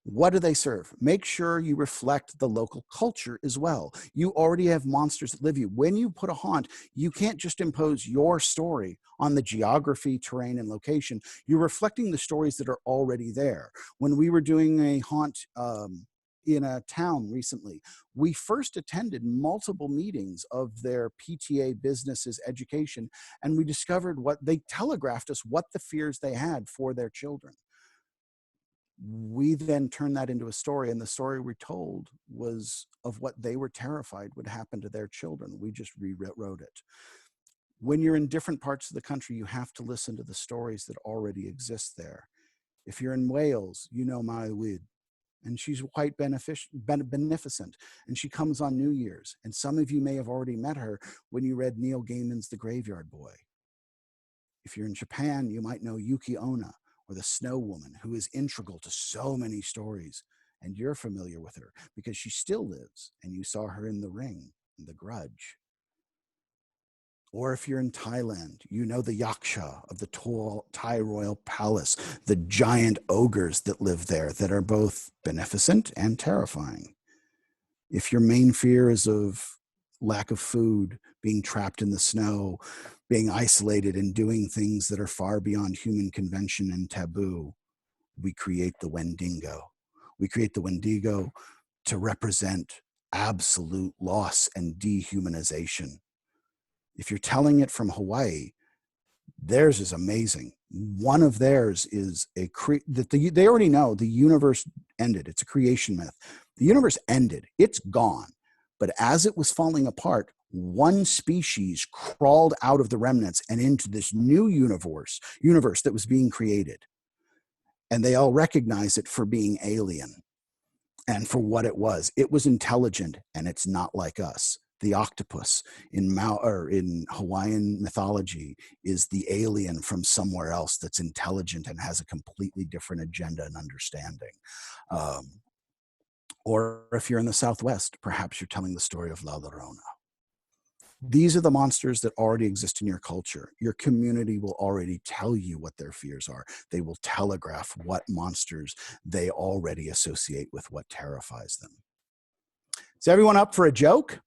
what do they serve? Make sure you reflect the local culture as well. You already have monsters that live you. When you put a haunt, you can't just impose your story on the geography, terrain, and location. You're reflecting the stories that are already there. When we were doing a haunt in a town recently, we first attended multiple meetings of their PTA, businesses, education, and we discovered they telegraphed us what the fears they had for their children. We then turned that into a story, and the story we told was of what they were terrified would happen to their children. We just rewrote it. When you're in different parts of the country, you have to listen to the stories that already exist there. If you're in Wales, you know Maiwyd, and she's quite beneficent, and she comes on New Year's. And some of you may have already met her when you read Neil Gaiman's The Graveyard Boy. If you're in Japan, you might know Yuki Onna, or the Snow Woman, who is integral to so many stories. And you're familiar with her because she still lives, and you saw her in The Ring and The Grudge. Or if you're in Thailand, you know the Yaksha of the Thai royal palace, the giant ogres that live there that are both beneficent and terrifying. If your main fear is of lack of food, being trapped in the snow, being isolated and doing things that are far beyond human convention and taboo, we create the Wendigo. We create the Wendigo to represent absolute loss and dehumanization. If you're telling it from Hawaii, theirs is amazing. One of theirs is they already know the universe ended. It's a creation myth. The universe ended. It's gone. But as it was falling apart, one species crawled out of the remnants and into this new universe that was being created. And they all recognize it for being alien and for what it was. It was intelligent, and it's not like us. The octopus in Hawaiian mythology is the alien from somewhere else that's intelligent and has a completely different agenda and understanding. Or if you're in the Southwest, perhaps you're telling the story of La Llorona. These are the monsters that already exist in your culture. Your community will already tell you what their fears are. They will telegraph what monsters they already associate with what terrifies them. Is everyone up for a joke?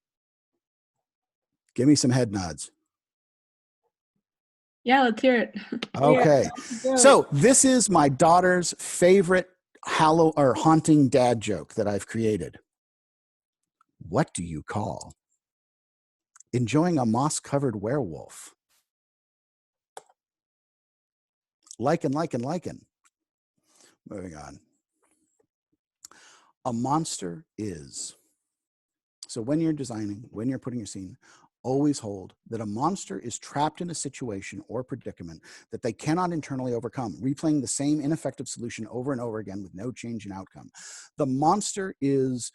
Give me some head nods. Yeah, let's hear it. Okay. Yeah. So this is my daughter's favorite haunting dad joke that I've created. What do you call enjoying a moss-covered werewolf? Lichen. Moving on. A monster is. So when you're designing, when you're putting your scene, always hold that a monster is trapped in a situation or predicament that they cannot internally overcome, replaying the same ineffective solution over and over again with no change in outcome. The monster is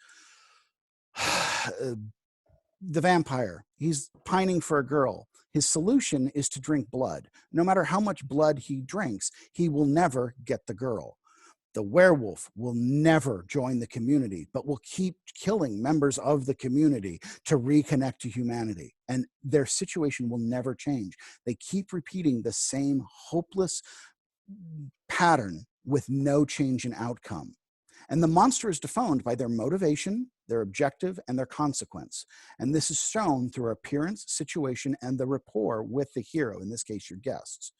the vampire. He's pining for a girl. His solution is to drink blood. No matter how much blood he drinks, he will never get the girl. The werewolf will never join the community, but will keep killing members of the community to reconnect to humanity. And their situation will never change. They keep repeating the same hopeless pattern with no change in outcome. And the monster is defined by their motivation, their objective, and their consequence. And this is shown through appearance, situation, and the rapport with the hero, in this case, your guests.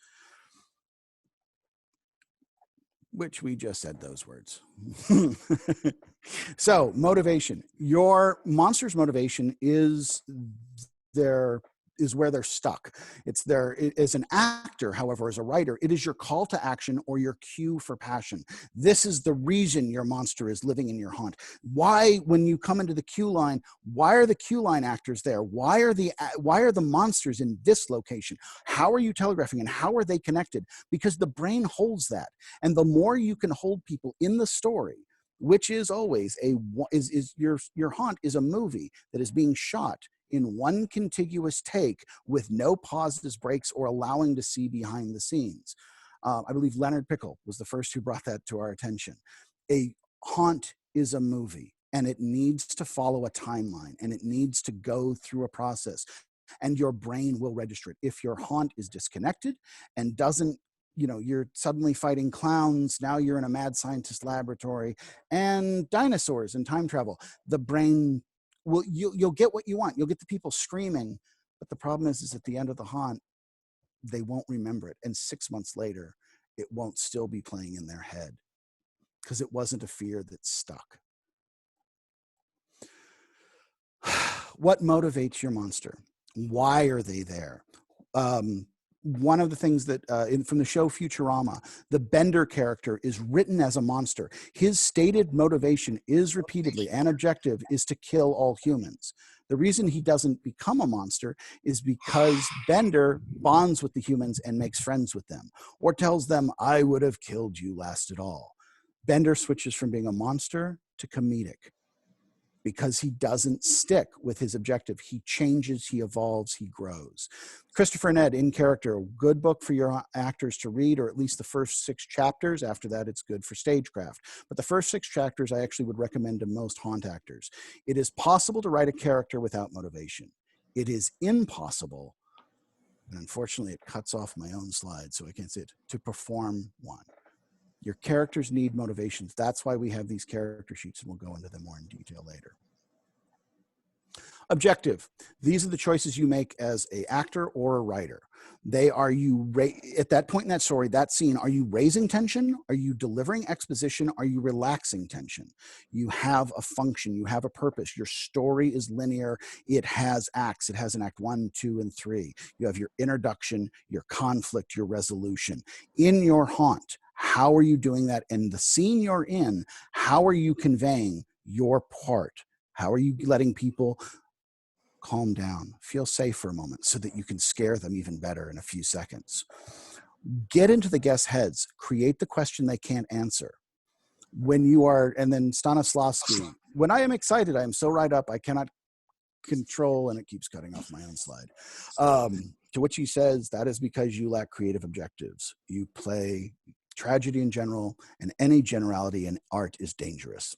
Which we just said those words. So, motivation. Your monster's motivation is where they're stuck. As an actor, however, as a writer, it is your call to action or your cue for passion. This is the reason your monster is living in your haunt. Why, when you come into the queue line, why are the queue line actors there? Why are the monsters in this location? How are you telegraphing and how are they connected? Because the brain holds that. And the more you can hold people in the story, which is always your haunt is a movie that is being shot in one contiguous take with no pauses, breaks, or allowing to see behind the scenes. I believe Leonard Pickle was the first who brought that to our attention. A haunt is a movie, and it needs to follow a timeline, and it needs to go through a process, and your brain will register it. If your haunt is disconnected and doesn't, you're suddenly fighting clowns, now you're in a mad scientist laboratory, and dinosaurs and time travel, the brain you'll get what you want. You'll get the people screaming, but the problem is at the end of the haunt, they won't remember it. And 6 months later, it won't still be playing in their head because it wasn't a fear that stuck. What motivates your monster? Why are they there? One of the things that from the show Futurama, the Bender character is written as a monster. His stated motivation is repeatedly and objective is to kill all humans. The reason he doesn't become a monster is because Bender bonds with the humans and makes friends with them, or tells them, I would have killed you last at all. Bender switches from being a monster to comedic, because he doesn't stick with his objective. He changes, he evolves, he grows. Christopher Ned, In Character, a good book for your actors to read, or at least the first 6 chapters. After that, it's good for stagecraft. But the first 6 chapters I actually would recommend to most haunt actors. It is possible to write a character without motivation. It is impossible, and unfortunately it cuts off my own slide so I can't see it, to perform one. Your characters need motivations. That's why we have these character sheets, and we'll go into them more in detail later. Objective. These are the choices you make as an actor or a writer. They are at that point in that story, that scene, are you raising tension? Are you delivering exposition? Are you relaxing tension? You have a function. You have a purpose. Your story is linear. It has acts. It has an act 1, 2, and 3. You have your introduction, your conflict, your resolution. In your haunt, how are you doing that? And the scene you're in, how are you conveying your part? How are you letting people calm down, feel safe for a moment so that you can scare them even better in a few seconds? Get into the guests' heads, create the question they can't answer. When you are, and then Stanislavski, when I am excited, I am so right up, I cannot control, and it keeps cutting off my own slide. To which he says, that is because you lack creative objectives. You play tragedy in general, and any generality in art is dangerous.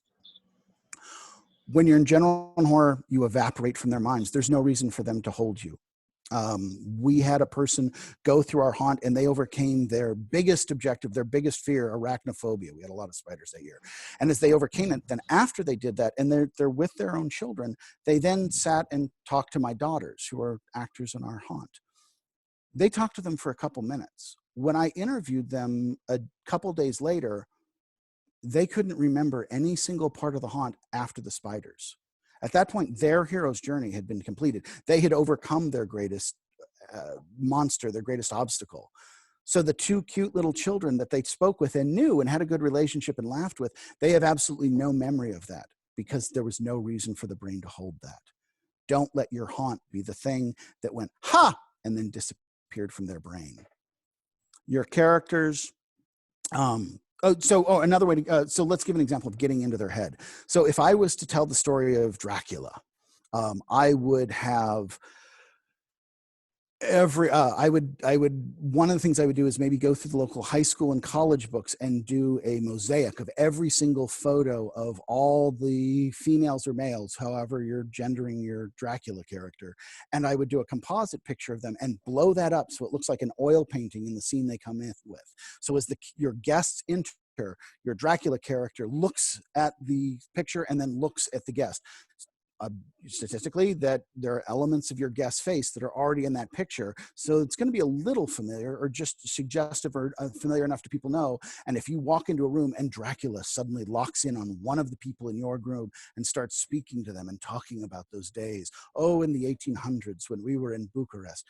When you're in general horror, you evaporate from their minds. There's no reason for them to hold you. We had a person go through our haunt, and they overcame their biggest objective, their biggest fear, arachnophobia. We had a lot of spiders that year. And as they overcame it, then after they did that, and they're with their own children, they then sat and talked to my daughters, who are actors in our haunt. They talked to them for a couple minutes. When I interviewed them a couple days later, they couldn't remember any single part of the haunt after the spiders. At that point, their hero's journey had been completed. They had overcome their greatest monster, their greatest obstacle. So the 2 cute little children that they spoke with and knew and had a good relationship and laughed with, they have absolutely no memory of that because there was no reason for the brain to hold that. Don't let your haunt be the thing that went, ha, and then disappeared from their brain. Your characters, another way to, so let's give an example of getting into their head. So if I was to tell the story of Dracula, I would have One of the things I would do is maybe go through the local high school and college books and do a mosaic of every single photo of all the females or males, however you're gendering your Dracula character. And I would do a composite picture of them and blow that up so it looks like an oil painting in the scene they come in with. So as your guests enter, your Dracula character looks at the picture and then looks at the guest. Statistically, that there are elements of your guest's face that are already in that picture. So it's going to be a little familiar or just suggestive or familiar enough to people know. And if you walk into a room and Dracula suddenly locks in on one of the people in your group and starts speaking to them and talking about those days, oh, in the 1800s when we were in Bucharest.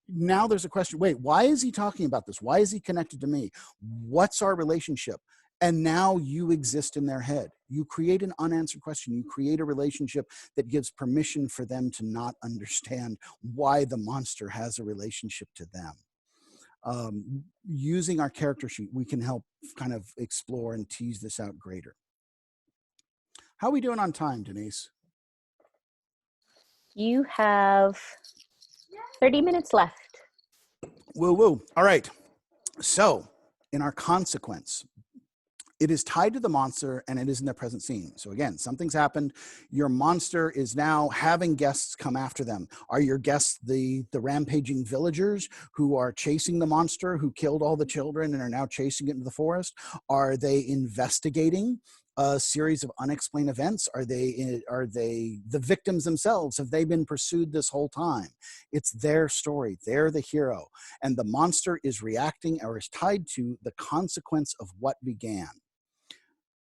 Now there's a question, wait, why is he talking about this? Why is he connected to me? What's our relationship? And now you exist in their head. You create an unanswered question. You create a relationship that gives permission for them to not understand why the monster has a relationship to them. Using our character sheet, we can help kind of explore and tease this out greater. How are we doing on time, Denise? You have 30 minutes left. Woo woo. All right. So in our consequence, it is tied to the monster and it is in the present scene. So again, something's happened. Your monster is now having guests come after them. Are your guests the rampaging villagers who are chasing the monster, who killed all the children and are now chasing it into the forest? Are they investigating a series of unexplained events? Are they the victims themselves? Have they been pursued this whole time? It's their story. They're the hero. And the monster is reacting or is tied to the consequence of what began.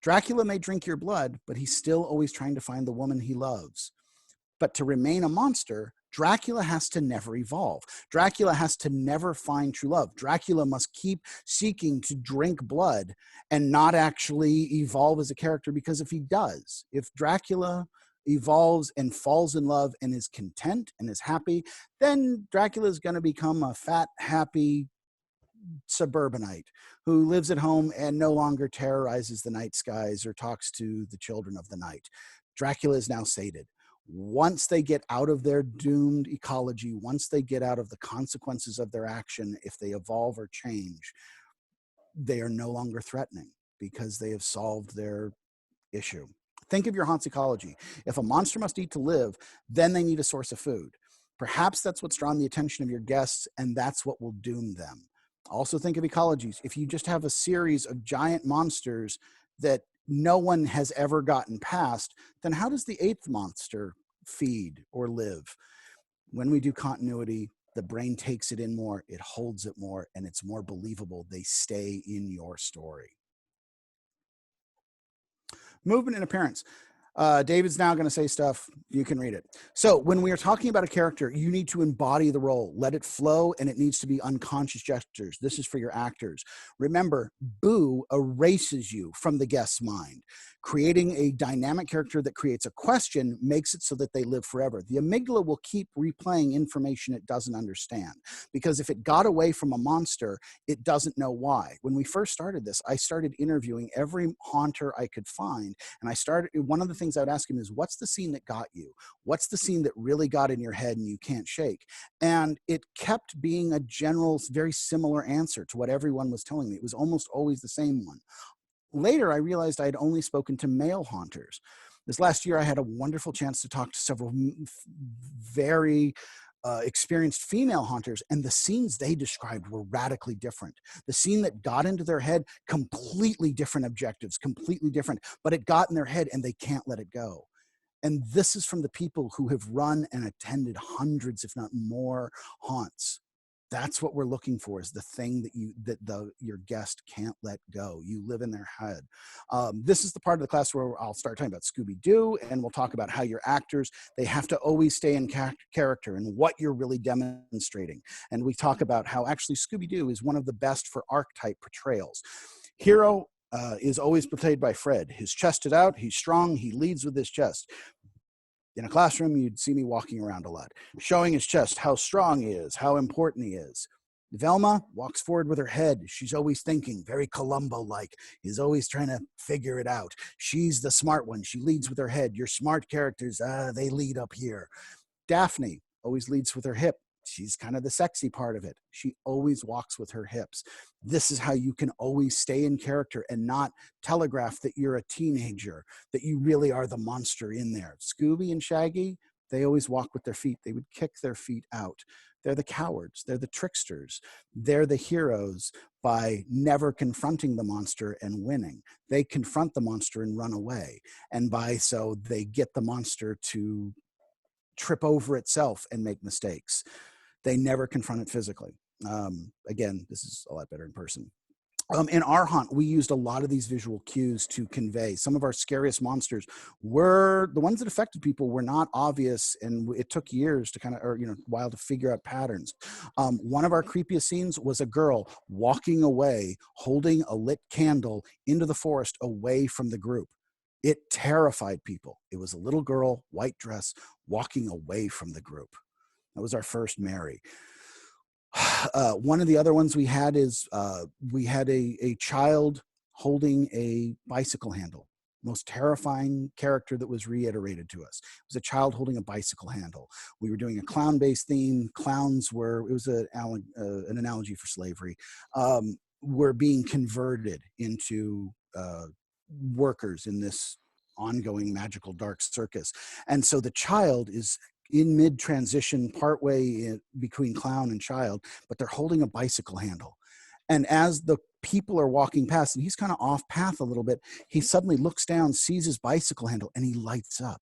Dracula may drink your blood, but he's still always trying to find the woman he loves. But to remain a monster, Dracula has to never evolve. Dracula has to never find true love. Dracula must keep seeking to drink blood and not actually evolve as a character, because if he does, if Dracula evolves and falls in love and is content and is happy, then Dracula is going to become a fat, happy suburbanite who lives at home and no longer terrorizes the night skies or talks to the children of the night. Dracula is now sated. Once they get out of their doomed ecology, once they get out of the consequences of their action, if they evolve or change, they are no longer threatening because they have solved their issue. Think of your haunt's ecology. If a monster must eat to live, then they need a source of food. Perhaps that's what's drawn the attention of your guests, and that's what will doom them. Also think of ecologies. If you just have a series of giant monsters that no one has ever gotten past, then how does the eighth monster feed or live? When we do continuity, the brain takes it in more, it holds it more, and it's more believable. They stay in your story. Movement and appearance. David's now going to say stuff. You can read it. So when we are talking about a character, you need to embody the role. Let it flow, and it needs to be unconscious gestures. This is for your actors. Remember, boo erases you from the guest's mind. Creating a dynamic character that creates a question makes it so that they live forever. The amygdala will keep replaying information it doesn't understand, because if it got away from a monster, it doesn't know why. When we first started this, I started interviewing every haunter I could find, and one of the things I would ask him is, what's the scene that got you? What's the scene that really got in your head and you can't shake? And it kept being a general, very similar answer to what everyone was telling me. It was almost always the same one. Later, I realized I had only spoken to male haunters. This last year, I had a wonderful chance to talk to several very experienced female haunters, and the scenes they described were radically different. The scene that got into their head, completely different objectives, completely different, but it got in their head and they can't let it go. And this is from the people who have run and attended hundreds, if not more, haunts. That's what we're looking for, is the thing that your guest can't let go. You live in their head. This is the part of the class where I'll start talking about Scooby-Doo, and we'll talk about how your actors, they have to always stay in character and what you're really demonstrating. And we talk about how actually Scooby-Doo is one of the best for archetype portrayals. Hero is always portrayed by Fred. His chest is out, he's strong, he leads with his chest. In a classroom, you'd see me walking around a lot, showing his chest, how strong he is, how important he is. Velma walks forward with her head. She's always thinking, very Columbo-like. He's always trying to figure it out. She's the smart one. She leads with her head. Your smart characters, they lead up here. Daphne always leads with her hip. she's kind of the sexy part of it. She always walks with her hips. This is how you can always stay in character and not telegraph that you're a teenager, that you really are the monster in there. Scooby and Shaggy, they always walk with their feet. They would kick their feet out. They're the cowards. They're the tricksters. They're the heroes by never confronting the monster and winning. They confront the monster and run away. And by so they get the monster to trip over itself and make mistakes. They never confront it physically. Again, this is a lot better in person. In our haunt, we used a lot of these visual cues to convey. Some of our scariest monsters were the ones that affected people were not obvious, and it took years to a while to figure out patterns. One of our creepiest scenes was a girl walking away, holding a lit candle into the forest away from the group. It terrified people. It was a little girl, white dress, walking away from the group. That was our first Mary. One of the other ones we had is we had a child holding a bicycle handle. Most terrifying character that was reiterated to us. It was a child holding a bicycle handle. We were doing a clown-based theme. Clowns were, it was an analogy for slavery, were being converted into workers in this ongoing magical dark circus. And so the child is in mid-transition, partway between clown and child, but they're holding a bicycle handle. And as the people are walking past, and he's kind of off path a little bit, he suddenly looks down, sees his bicycle handle, and he lights up.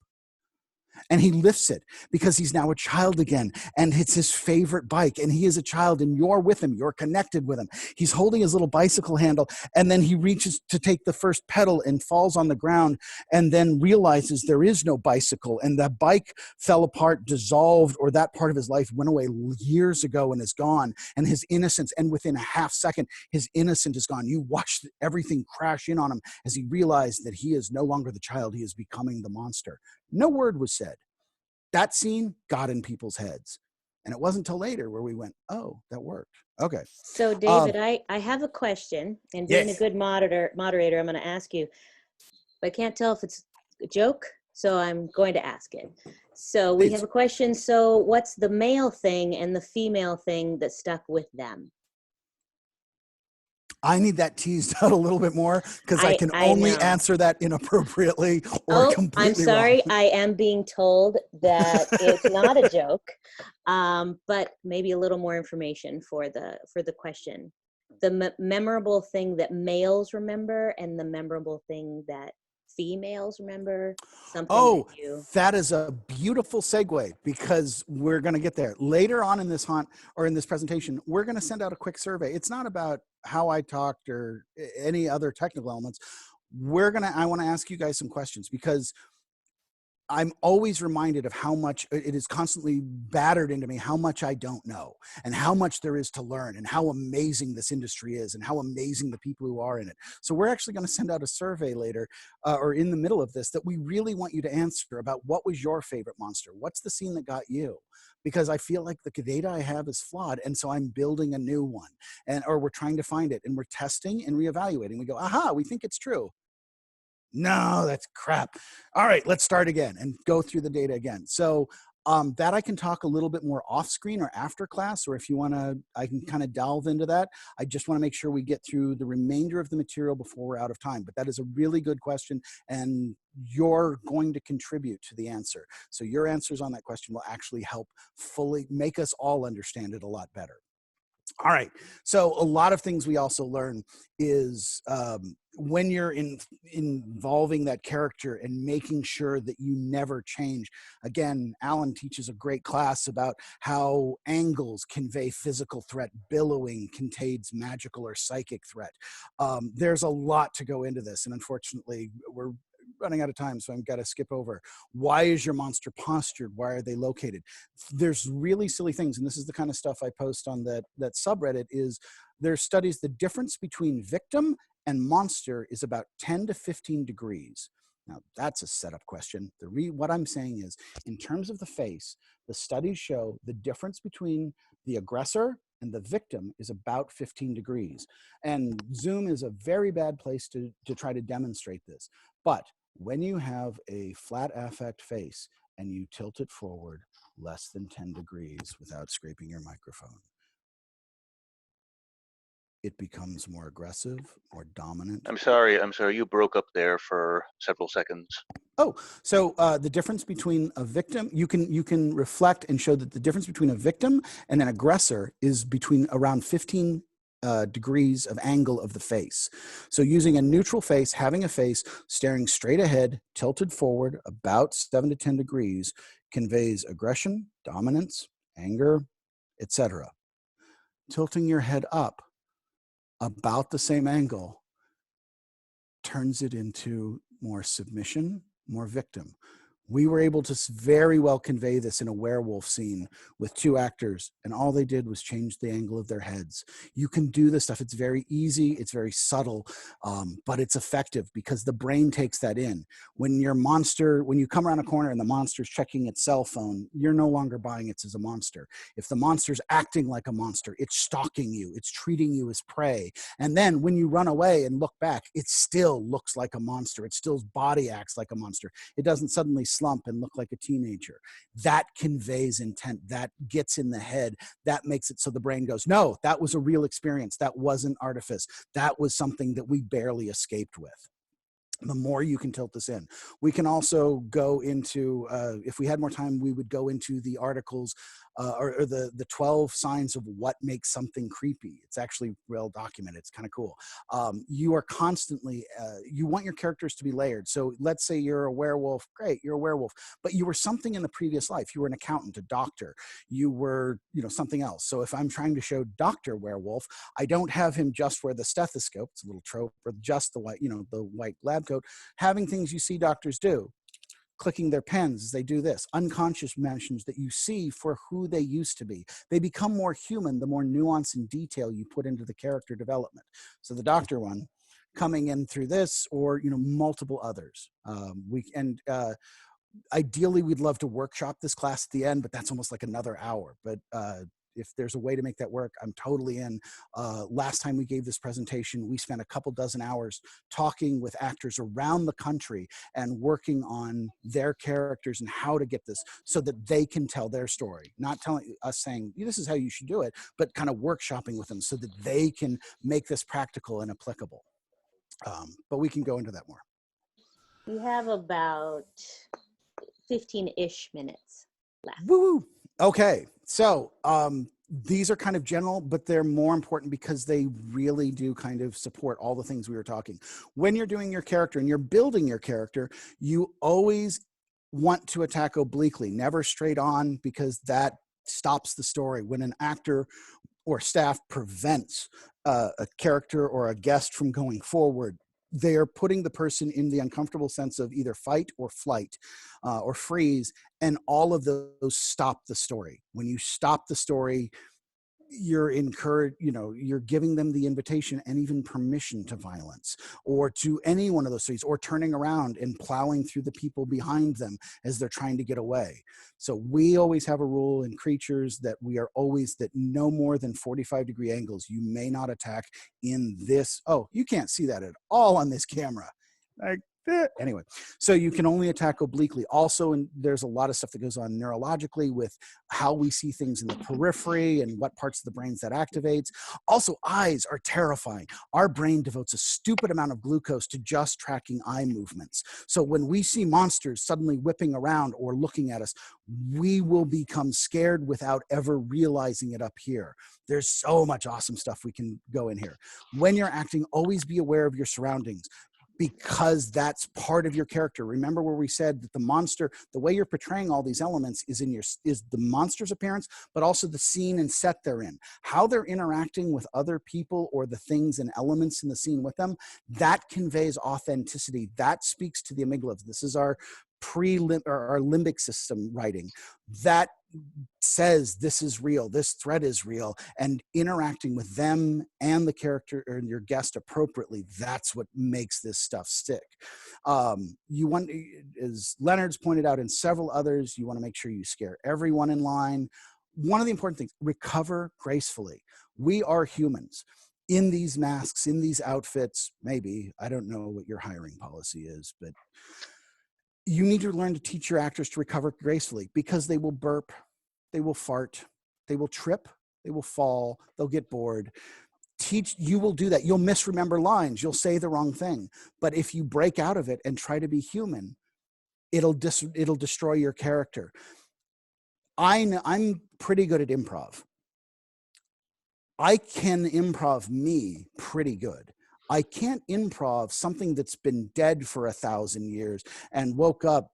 And he lifts it because he's now a child again, and it's his favorite bike, and he is a child, and you're with him, you're connected with him. He's holding his little bicycle handle, and then he reaches to take the first pedal and falls on the ground, and then realizes there is no bicycle, and the bike fell apart, dissolved, or that part of his life went away years ago and is gone, and his innocence, and within a half second, his innocence is gone. You watch everything crash in on him as he realized that he is no longer the child, he is becoming the monster. No word was said. That scene got in people's heads. And it wasn't until later where we went, oh, that worked. Okay. So David, I have a question, and being Yes. a good moderator, I'm going to ask you. I can't tell if it's a joke, so I'm going to ask it. So we Please. have a question. So what's the male thing and the female thing that stuck with them? I need that teased out a little bit more because I can I only know. answer that inappropriately or completely I'm sorry. wrong. I am being told that it's not a joke, but maybe a little more information for the question. The memorable thing that males remember and the memorable thing that females remember. Something Oh, that you. that is a beautiful segue because we're going to get there. Later on in this haunt or in this presentation, we're going to send out a quick survey. It's not about how I talked or any other technical elements. I want to ask you guys some questions because I'm always reminded of how much it is constantly battered into me, how much I don't know and how much there is to learn and how amazing this industry is and how amazing the people who are in it. So we're actually going to send out a survey later or in the middle of this that we really want you to answer about what was your favorite monster? What's the scene that got you? Because I feel like the data I have is flawed. And so I'm building a new one or we're trying to find it and we're testing and reevaluating. We go, aha, we think it's true. No, that's crap. All right, let's start again and go through the data again. So that I can talk a little bit more off screen or after class, or if you want to, I can kind of delve into that. I just want to make sure we get through the remainder of the material before we're out of time. But that is a really good question, and you're going to contribute to the answer. So your answers on that question will actually help fully make us all understand it a lot better. All right. So a lot of things we also learn is when you're involving that character and making sure that you never change. Again, Alan teaches a great class about how angles convey physical threat, billowing contains magical or psychic threat. There's a lot to go into this, and unfortunately, we're running out of time, so I've got to skip over. Why is your monster postured? Why are they located? There's really silly things, and this is the kind of stuff I post on that subreddit. Is there's studies the difference between victim and monster is about 10 to 15 degrees. Now that's a setup question. What I'm saying is, in terms of the face, the studies show the difference between the aggressor and the victim is about 15 degrees. And Zoom is a very bad place to try to demonstrate this. But when you have a flat affect face and you tilt it forward less than 10 degrees without scraping your microphone, it becomes more aggressive, more dominant. I'm sorry, you broke up there for several seconds. Oh, so the difference between a victim, you can reflect and show that the difference between a victim and an aggressor is between around 15 degrees of angle of the face. So using a neutral face, having a face staring straight ahead, tilted forward about 7 to 10 degrees, conveys aggression, dominance, anger, etc. Tilting your head up about the same angle turns it into more submission, more victim. We were able to very well convey this in a werewolf scene with 2 actors, and all they did was change the angle of their heads. You can do this stuff. It's very easy. It's very subtle, but it's effective because the brain takes that in. When you come around a corner and the monster's checking its cell phone, you're no longer buying it as a monster. If the monster's acting like a monster, it's stalking you. It's treating you as prey. And then when you run away and look back, it still looks like a monster. It still body acts like a monster. It doesn't suddenly slump and look like a teenager. That conveys intent. That gets in the head. That makes it so the brain goes, no, that was a real experience. That wasn't artifice. That was something that we barely escaped with. The more you can tilt this in. We can also go into, if we had more time, we would go into the articles or the 12 signs of what makes something creepy. It's actually well documented. It's kind of cool. You are constantly, you want your characters to be layered. So let's say you're a werewolf. Great, you're a werewolf. But you were something in the previous life. You were an accountant, a doctor. You were, something else. So if I'm trying to show Dr. Werewolf, I don't have him just wear the stethoscope. It's a little trope, or just the white, the white lab coat, having things you see doctors do, clicking their pens as they do this, unconscious mentions that you see for who they used to be. They become more human the more nuance and detail you put into the character development. So the doctor one coming in through this, or multiple others. Ideally, we'd love to workshop this class at the end, but that's almost like another hour. But if there's a way to make that work, I'm totally in. Last time we gave this presentation, we spent a couple dozen hours talking with actors around the country and working on their characters and how to get this so that they can tell their story. Not telling us saying, this is how you should do it, but kind of workshopping with them so that they can make this practical and applicable. But we can go into that more. We have about 15-ish minutes left. Woo-woo. Okay, so these are kind of general, but they're more important because they really do kind of support all the things we were talking. When you're doing your character and you're building your character, you always want to attack obliquely, never straight on, because that stops the story. When an actor or staff prevents a character or a guest from going forward, they are putting the person in the uncomfortable sense of either fight or flight or freeze, and all of those stop the story. When you stop the story, you're you're giving them the invitation and even permission to violence, or to any one of those things, or turning around and plowing through the people behind them as they're trying to get away. So we always have a rule in creatures that that no more than 45-degree angles. You may not attack in this. Oh, you can't see that at all on this camera. Like that. Anyway, so you can only attack obliquely. Also, and there's a lot of stuff that goes on neurologically with how we see things in the periphery and what parts of the brains that activates. Also, eyes are terrifying. Our brain devotes a stupid amount of glucose to just tracking eye movements. So when we see monsters suddenly whipping around or looking at us, we will become scared without ever realizing it up here. There's so much awesome stuff we can go in here. When you're acting, always be aware of your surroundings, because that's part of your character. Remember where we said that the monster, the way you're portraying all these elements is the monster's appearance, but also the scene and set they're in. How they're interacting with other people or the things and elements in the scene with them, that conveys authenticity. That speaks to the amygdala. This is our our limbic system writing. That says this is real, this threat is real, and interacting with them and the character or your guest appropriately, that's what makes this stuff stick. You want, as Leonard's pointed out and several others, you want to make sure you scare everyone in line. One of the important things, recover gracefully. We are humans. In these masks, in these outfits, maybe, I don't know what your hiring policy is, but You need to learn to teach your actors to recover gracefully, because they will burp, they will fart, they will trip, they will fall, they'll get bored. You will do that. You'll misremember lines. You'll say the wrong thing. But if you break out of it and try to be human, it'll destroy your character. I'm pretty good at improv. I can improv me pretty good. I can't improv something that's been dead for 1,000 years and woke up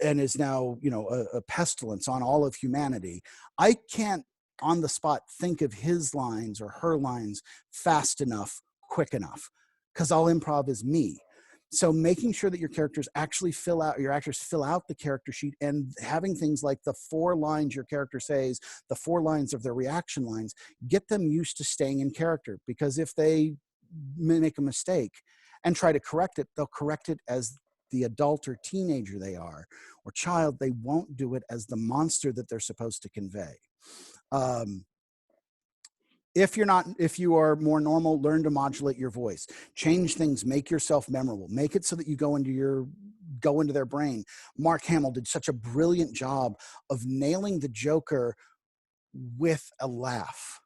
and is now, a pestilence on all of humanity. I can't on the spot think of his lines or her lines fast enough, quick enough, because I'll improv as me. So making sure that your actors fill out the character sheet, and having things like the 4 lines your character says, the 4 lines of their reaction lines, get them used to staying in character. Because if they make a mistake and try to correct it, they'll correct it as the adult or teenager they are, or child. They won't do it as the monster that they're supposed to convey. If you are more normal, learn to modulate your voice, change things, make yourself memorable, make it so that you go into their brain. Mark Hamill did such a brilliant job of nailing the Joker with a laugh.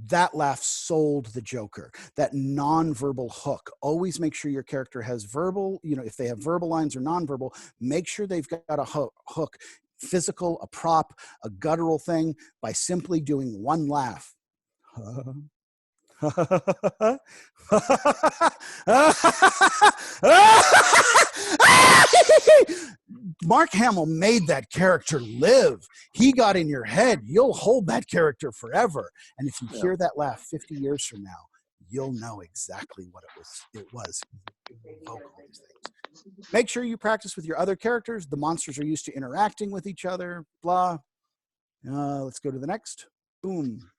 That laugh sold the Joker, that nonverbal hook. Always make sure your character has verbal, if they have verbal lines or nonverbal, make sure they've got a hook, physical, a prop, a guttural thing, by simply doing one laugh. Mark Hamill made that character live. He got in your head. You'll hold that character forever. And if you hear that laugh 50 years from now, you'll know exactly what it was. Evoke all these things. Make sure you practice with your other characters. The monsters are used to interacting with each other. Blah. Let's go to the next. Boom.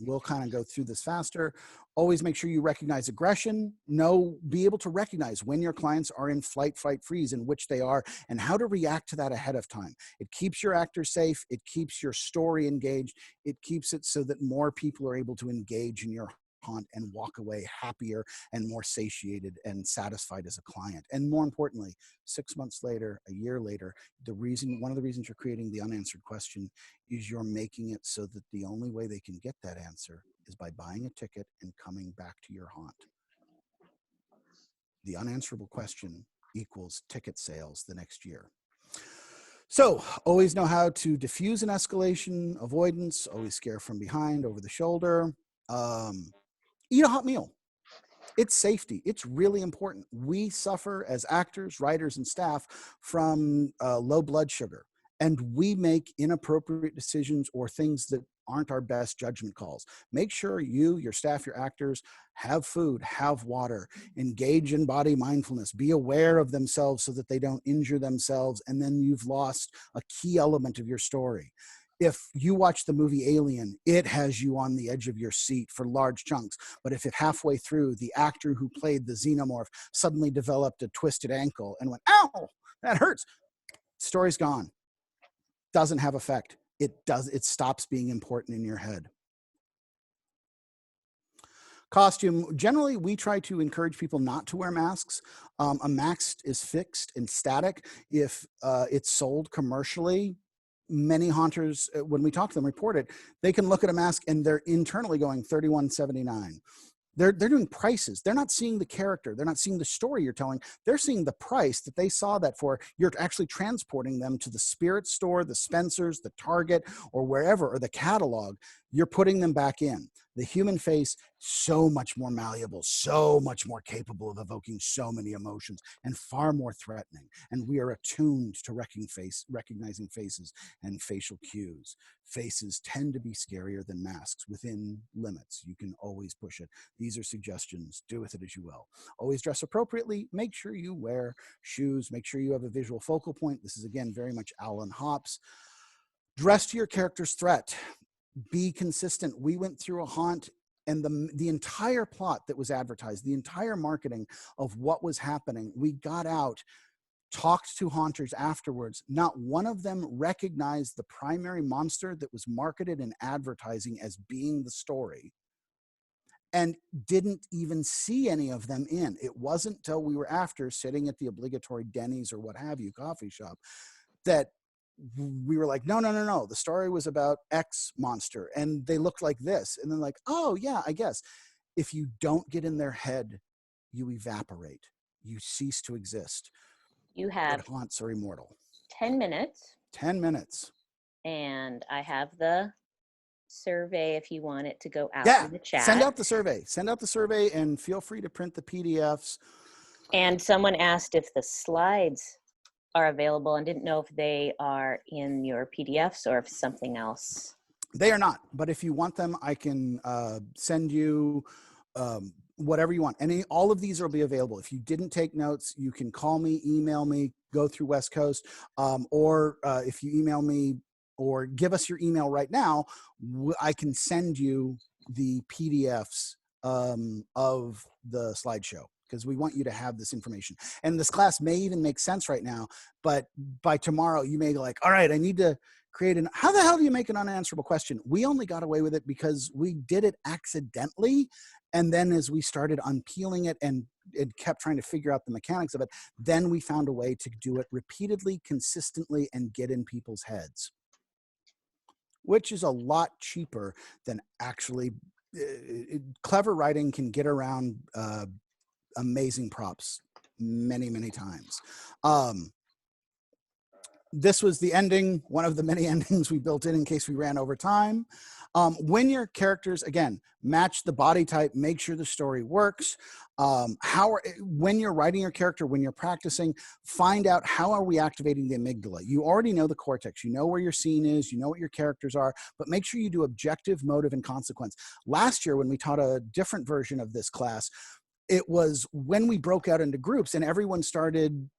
We'll kind of go through this faster. Always make sure you recognize aggression. Be able to recognize when your clients are in flight, fight, freeze, in which they are, and how to react to that ahead of time. It keeps your actors safe. It keeps your story engaged. It keeps it so that more people are able to engage in your haunt and walk away happier and more satiated and satisfied as a client. And more importantly, 6 months later, a year later, one of the reasons you're creating the unanswered question is you're making it so that the only way they can get that answer is by buying a ticket and coming back to your haunt. The unanswerable question equals ticket sales the next year. So always know how to diffuse an escalation, avoidance, always scare from behind, over the shoulder. Eat a hot meal. It's safety. It's really important. We suffer as actors, writers, and staff from low blood sugar, and we make inappropriate decisions or things that aren't our best judgment calls. Make sure you, your staff, your actors have food, have water, engage in body mindfulness, be aware of themselves so that they don't injure themselves, and then you've lost a key element of your story. If you watch the movie Alien, it has you on the edge of your seat for large chunks. But if halfway through, the actor who played the xenomorph suddenly developed a twisted ankle and went, "Ow, that hurts," story's gone. Doesn't have effect. It stops being important in your head. Costume. Generally, we try to encourage people not to wear masks. A mask is fixed and static. If it's sold commercially, many haunters, when we talk to them, report it. They can look at a mask and they're internally going $31.79. They're doing prices. They're not seeing the character. They're not seeing the story you're telling. They're seeing the price that they saw that for. You're actually transporting them to the Spirit store, the Spencer's, the Target, or wherever, or the catalog. You're putting them back in. The human face, so much more malleable, so much more capable of evoking so many emotions, and far more threatening. And we are attuned to recognizing faces and facial cues. Faces tend to be scarier than masks within limits. You can always push it. These are suggestions. Do with it as you will. Always dress appropriately. Make sure you wear shoes. Make sure you have a visual focal point. This is, again, very much Alan Hops. Dress to your character's threat. Be consistent. We went through a haunt, and the entire plot that was advertised, the entire marketing of what was happening, we got out, talked to haunters afterwards. Not one of them recognized the primary monster that was marketed in advertising as being the story. and didn't even see any of them in. It wasn't till we were after sitting at the obligatory Denny's or what have you coffee shop that we were like, no, no, no, no. The story was about X monster and they looked like this. And then like, oh yeah, I guess. If you don't get in their head, you evaporate. You cease to exist. You Good have haunts are immortal. 10 minutes, 10 minutes. and I have the survey if you want it to go out Yeah, in the chat. send out the survey. Send out the survey and feel free to print the PDFs. And someone asked if the slides are available and didn't know if they are in your PDFs or if something else. They are not, but if you want them, I can send you whatever you want. All of these will be available. If you didn't take notes, you can call me, email me, go through West Coast, or if you email me or give us your email right now, I can send you the PDFs of the slideshow, because we want you to have this information. And this class may even make sense right now, but by tomorrow you may be like, all right, I need to create how the hell do you make an unanswerable question? We only got away with it because we did it accidentally. And then as we started unpeeling it and it kept trying to figure out the mechanics of it, then we found a way to do it repeatedly, consistently, and get in people's heads, which is a lot cheaper than actually clever writing can get around amazing props many, many times. This was the ending, one of the many endings we built in case we ran over time. When your characters, again, match the body type, make sure the story works. When you're writing your character, when you're practicing, find out how are we activating the amygdala. You already know the cortex. You know where your scene is. You know what your characters are. But make sure you do objective, motive, and consequence. Last year, when we taught a different version of this class, it was when we broke out into groups and everyone started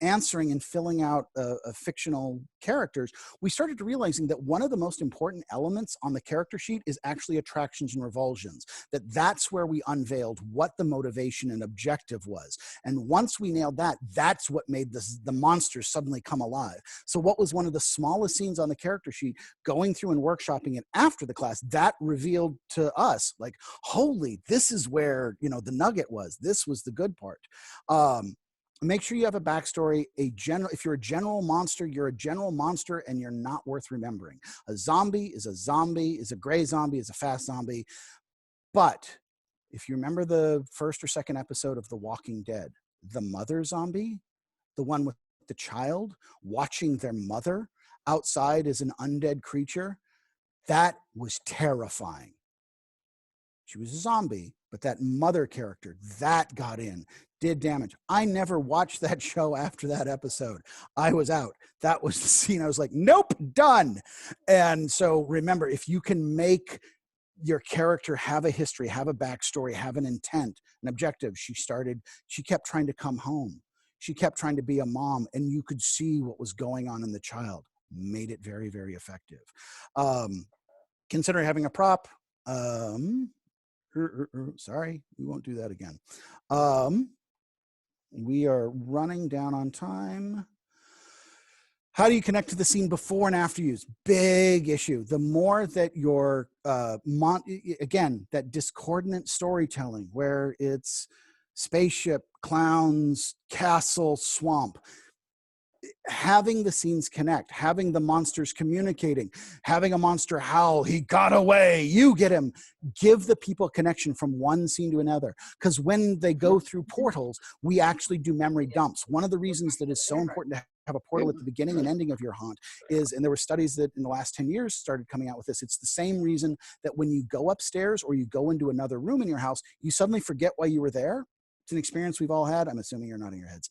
answering and filling out fictional characters, we started realizing that one of the most important elements on the character sheet is actually attractions and revulsions, that's where we unveiled what the motivation and objective was. And once we nailed that, that's what made the monsters suddenly come alive. So what was one of the smallest scenes on the character sheet, going through and workshopping it after the class, that revealed to us, like, holy, this is where, the nugget was. This was the good part. Make sure you have a backstory. If you're a general monster, you're a general monster and you're not worth remembering. A zombie, is a gray zombie, is a fast zombie. But if you remember the first or second episode of The Walking Dead, the mother zombie, the one with the child watching their mother outside as an undead creature, that was terrifying. She was a zombie, but that mother character, that got in, did damage. I never watched that show after that episode. I was out. That was the scene. I was like, nope, done. And so remember, if you can make your character have a history, have a backstory, have an intent, an objective. She kept trying to come home. She kept trying to be a mom, and you could see what was going on in the child. Made it very, very effective. Consider having a prop. Sorry, we won't do that again. We are running down on time. How do you connect to the scene before and after use? Big issue. The more that your, again, that discordant storytelling where it's spaceship, clowns, castle, swamp, having the scenes connect, having the monsters communicating, having a monster howl, he got away, you get him. Give the people connection from one scene to another. Because when they go through portals, we actually do memory dumps. One of the reasons that is so important to have a portal at the beginning and ending of your haunt is, and there were studies that in the last 10 years started coming out with this, it's the same reason that when you go upstairs or you go into another room in your house, you suddenly forget why you were there. It's an experience we've all had. I'm assuming you're nodding your heads.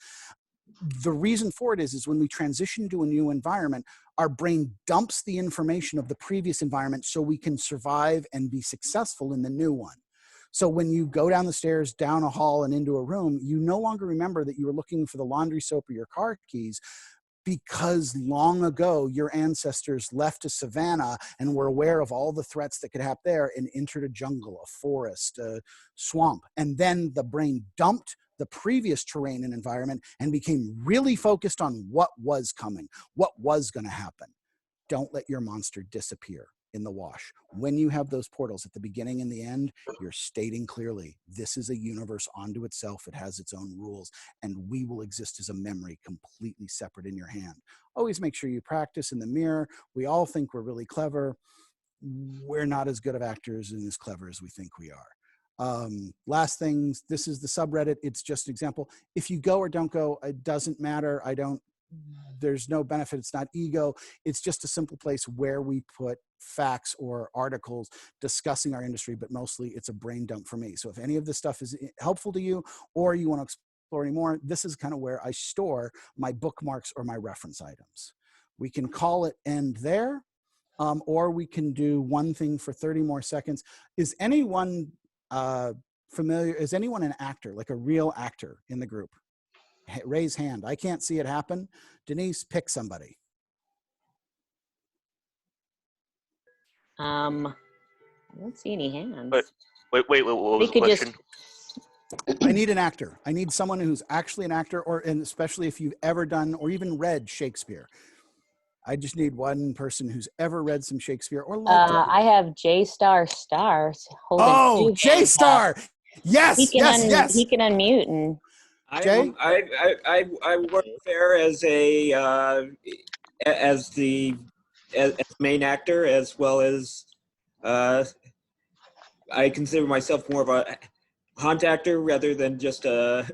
The reason for it is when we transition to a new environment, our brain dumps the information of the previous environment so we can survive and be successful in the new one. So when you go down the stairs, down a hall, and into a room, you no longer remember that you were looking for the laundry soap or your car keys, because long ago your ancestors left a savanna and were aware of all the threats that could happen there and entered a jungle, a forest, a swamp. And then the brain dumped the previous terrain and environment and became really focused on what was coming, what was going to happen. Don't let your monster disappear. in the wash. When you have those portals at the beginning and the end, you're stating clearly, this is a universe unto itself. It has its own rules, and we will exist as a memory completely separate in your hand. Always make sure you practice in the mirror. We all think we're really clever. We're not as good of actors and as clever as we think we are. Last things, this is the subreddit. It's just an example. If you go or don't go, it doesn't matter. There's no benefit. It's not ego. It's just a simple place where we put facts or articles discussing our industry, but mostly it's a brain dump for me. So if any of this stuff is helpful to you or you want to explore anymore, this is kind of where I store my bookmarks or my reference items. We can call it end there, or we can do one thing for 30 more seconds. Is anyone familiar? Is anyone an actor, like a real actor in the group? Raise hand. I can't see it happen. Denise, pick somebody. I don't see any hands. Wait, what was the could just- question? I need an actor. I need someone who's actually an actor, and especially if you've ever done or even read Shakespeare. I just need one person who's ever read some Shakespeare or liked it. I have J Stars holding. Oh, two J hands up. Star. Yes, He can yes. he can unmute and Jay? I work there as as main actor, as well as I consider myself more of a haunt actor rather than just a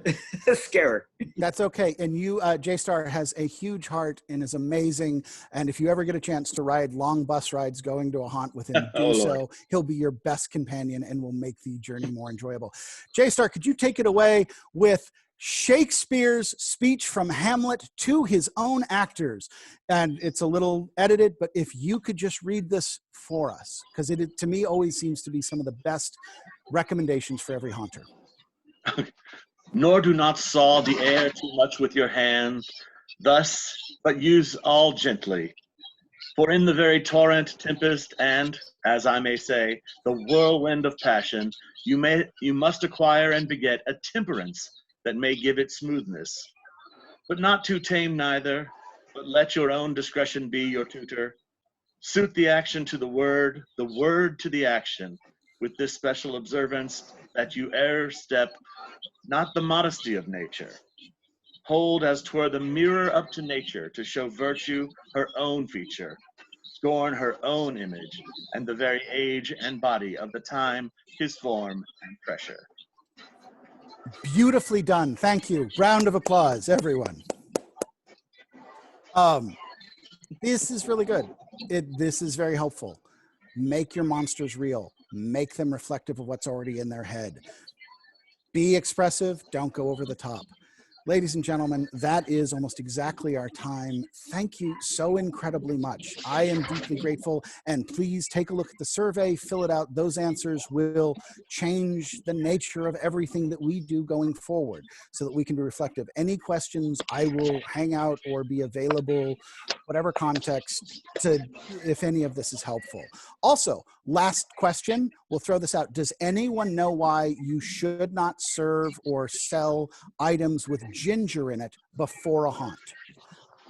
scarer. That's okay. And you, J-Star has a huge heart and is amazing. And if you ever get a chance to ride long bus rides going to a haunt with him, do so. He'll be your best companion and will make the journey more enjoyable. J-Star, could you take it away with Shakespeare's speech from Hamlet to his own actors? And it's a little edited, but if you could just read this for us, because it to me always seems to be some of the best recommendations for every haunter. Nor do not saw the air too much with your hand, thus, but use all gently. For in the very torrent, tempest, and, as I may say, the whirlwind of passion, you must acquire and beget a temperance that may give it smoothness. But not too tame neither, but let your own discretion be your tutor. Suit the action to the word to the action, with this special observance that you e'er step not the modesty of nature. Hold as 'twere the mirror up to nature to show virtue her own feature, scorn her own image, and the very age and body of the time, his form and pressure. Beautifully done. Thank you. Round of applause, everyone. This is really good. This is very helpful. Make your monsters real. Make them reflective of what's already in their head. Be expressive. Don't go over the top. Ladies and gentlemen, that is almost exactly our time. Thank you so incredibly much. I am deeply grateful, and please take a look at the survey, fill it out. Those answers will change the nature of everything that we do going forward so that we can be reflective. Any questions, I will hang out or be available, whatever context, to if any of this is helpful. Also, last question, we'll throw this out. Does anyone know why you should not serve or sell items with ginger in it before a haunt?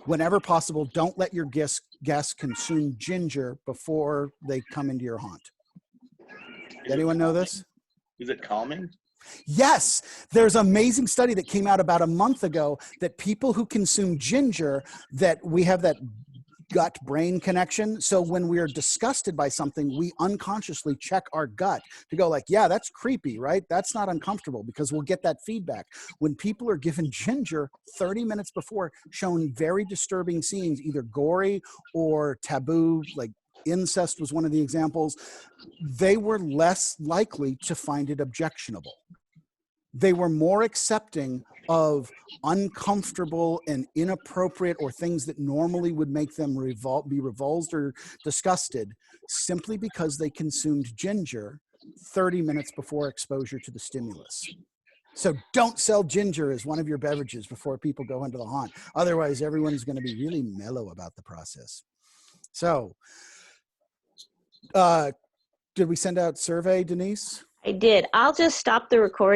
Whenever possible, don't let your guests consume ginger before they come into your haunt. Anyone know this? Is it calming? Yes, there's an amazing study that came out about a month ago that people who consume ginger, that we have that gut-brain connection. So when we are disgusted by something, we unconsciously check our gut to go like, yeah, that's creepy, right? That's not uncomfortable, because we'll get that feedback. When people are given ginger 30 minutes before, shown very disturbing scenes, either gory or taboo, like incest was one of the examples, they were less likely to find it objectionable. They were more accepting of uncomfortable and inappropriate or things that normally would make them be revulsed or disgusted, simply because they consumed ginger 30 minutes before exposure to the stimulus. So don't sell ginger as one of your beverages before people go into the haunt. Otherwise, everyone's going to be really mellow about the process. So, did we send out survey, Denise? I did. I'll just stop the recording.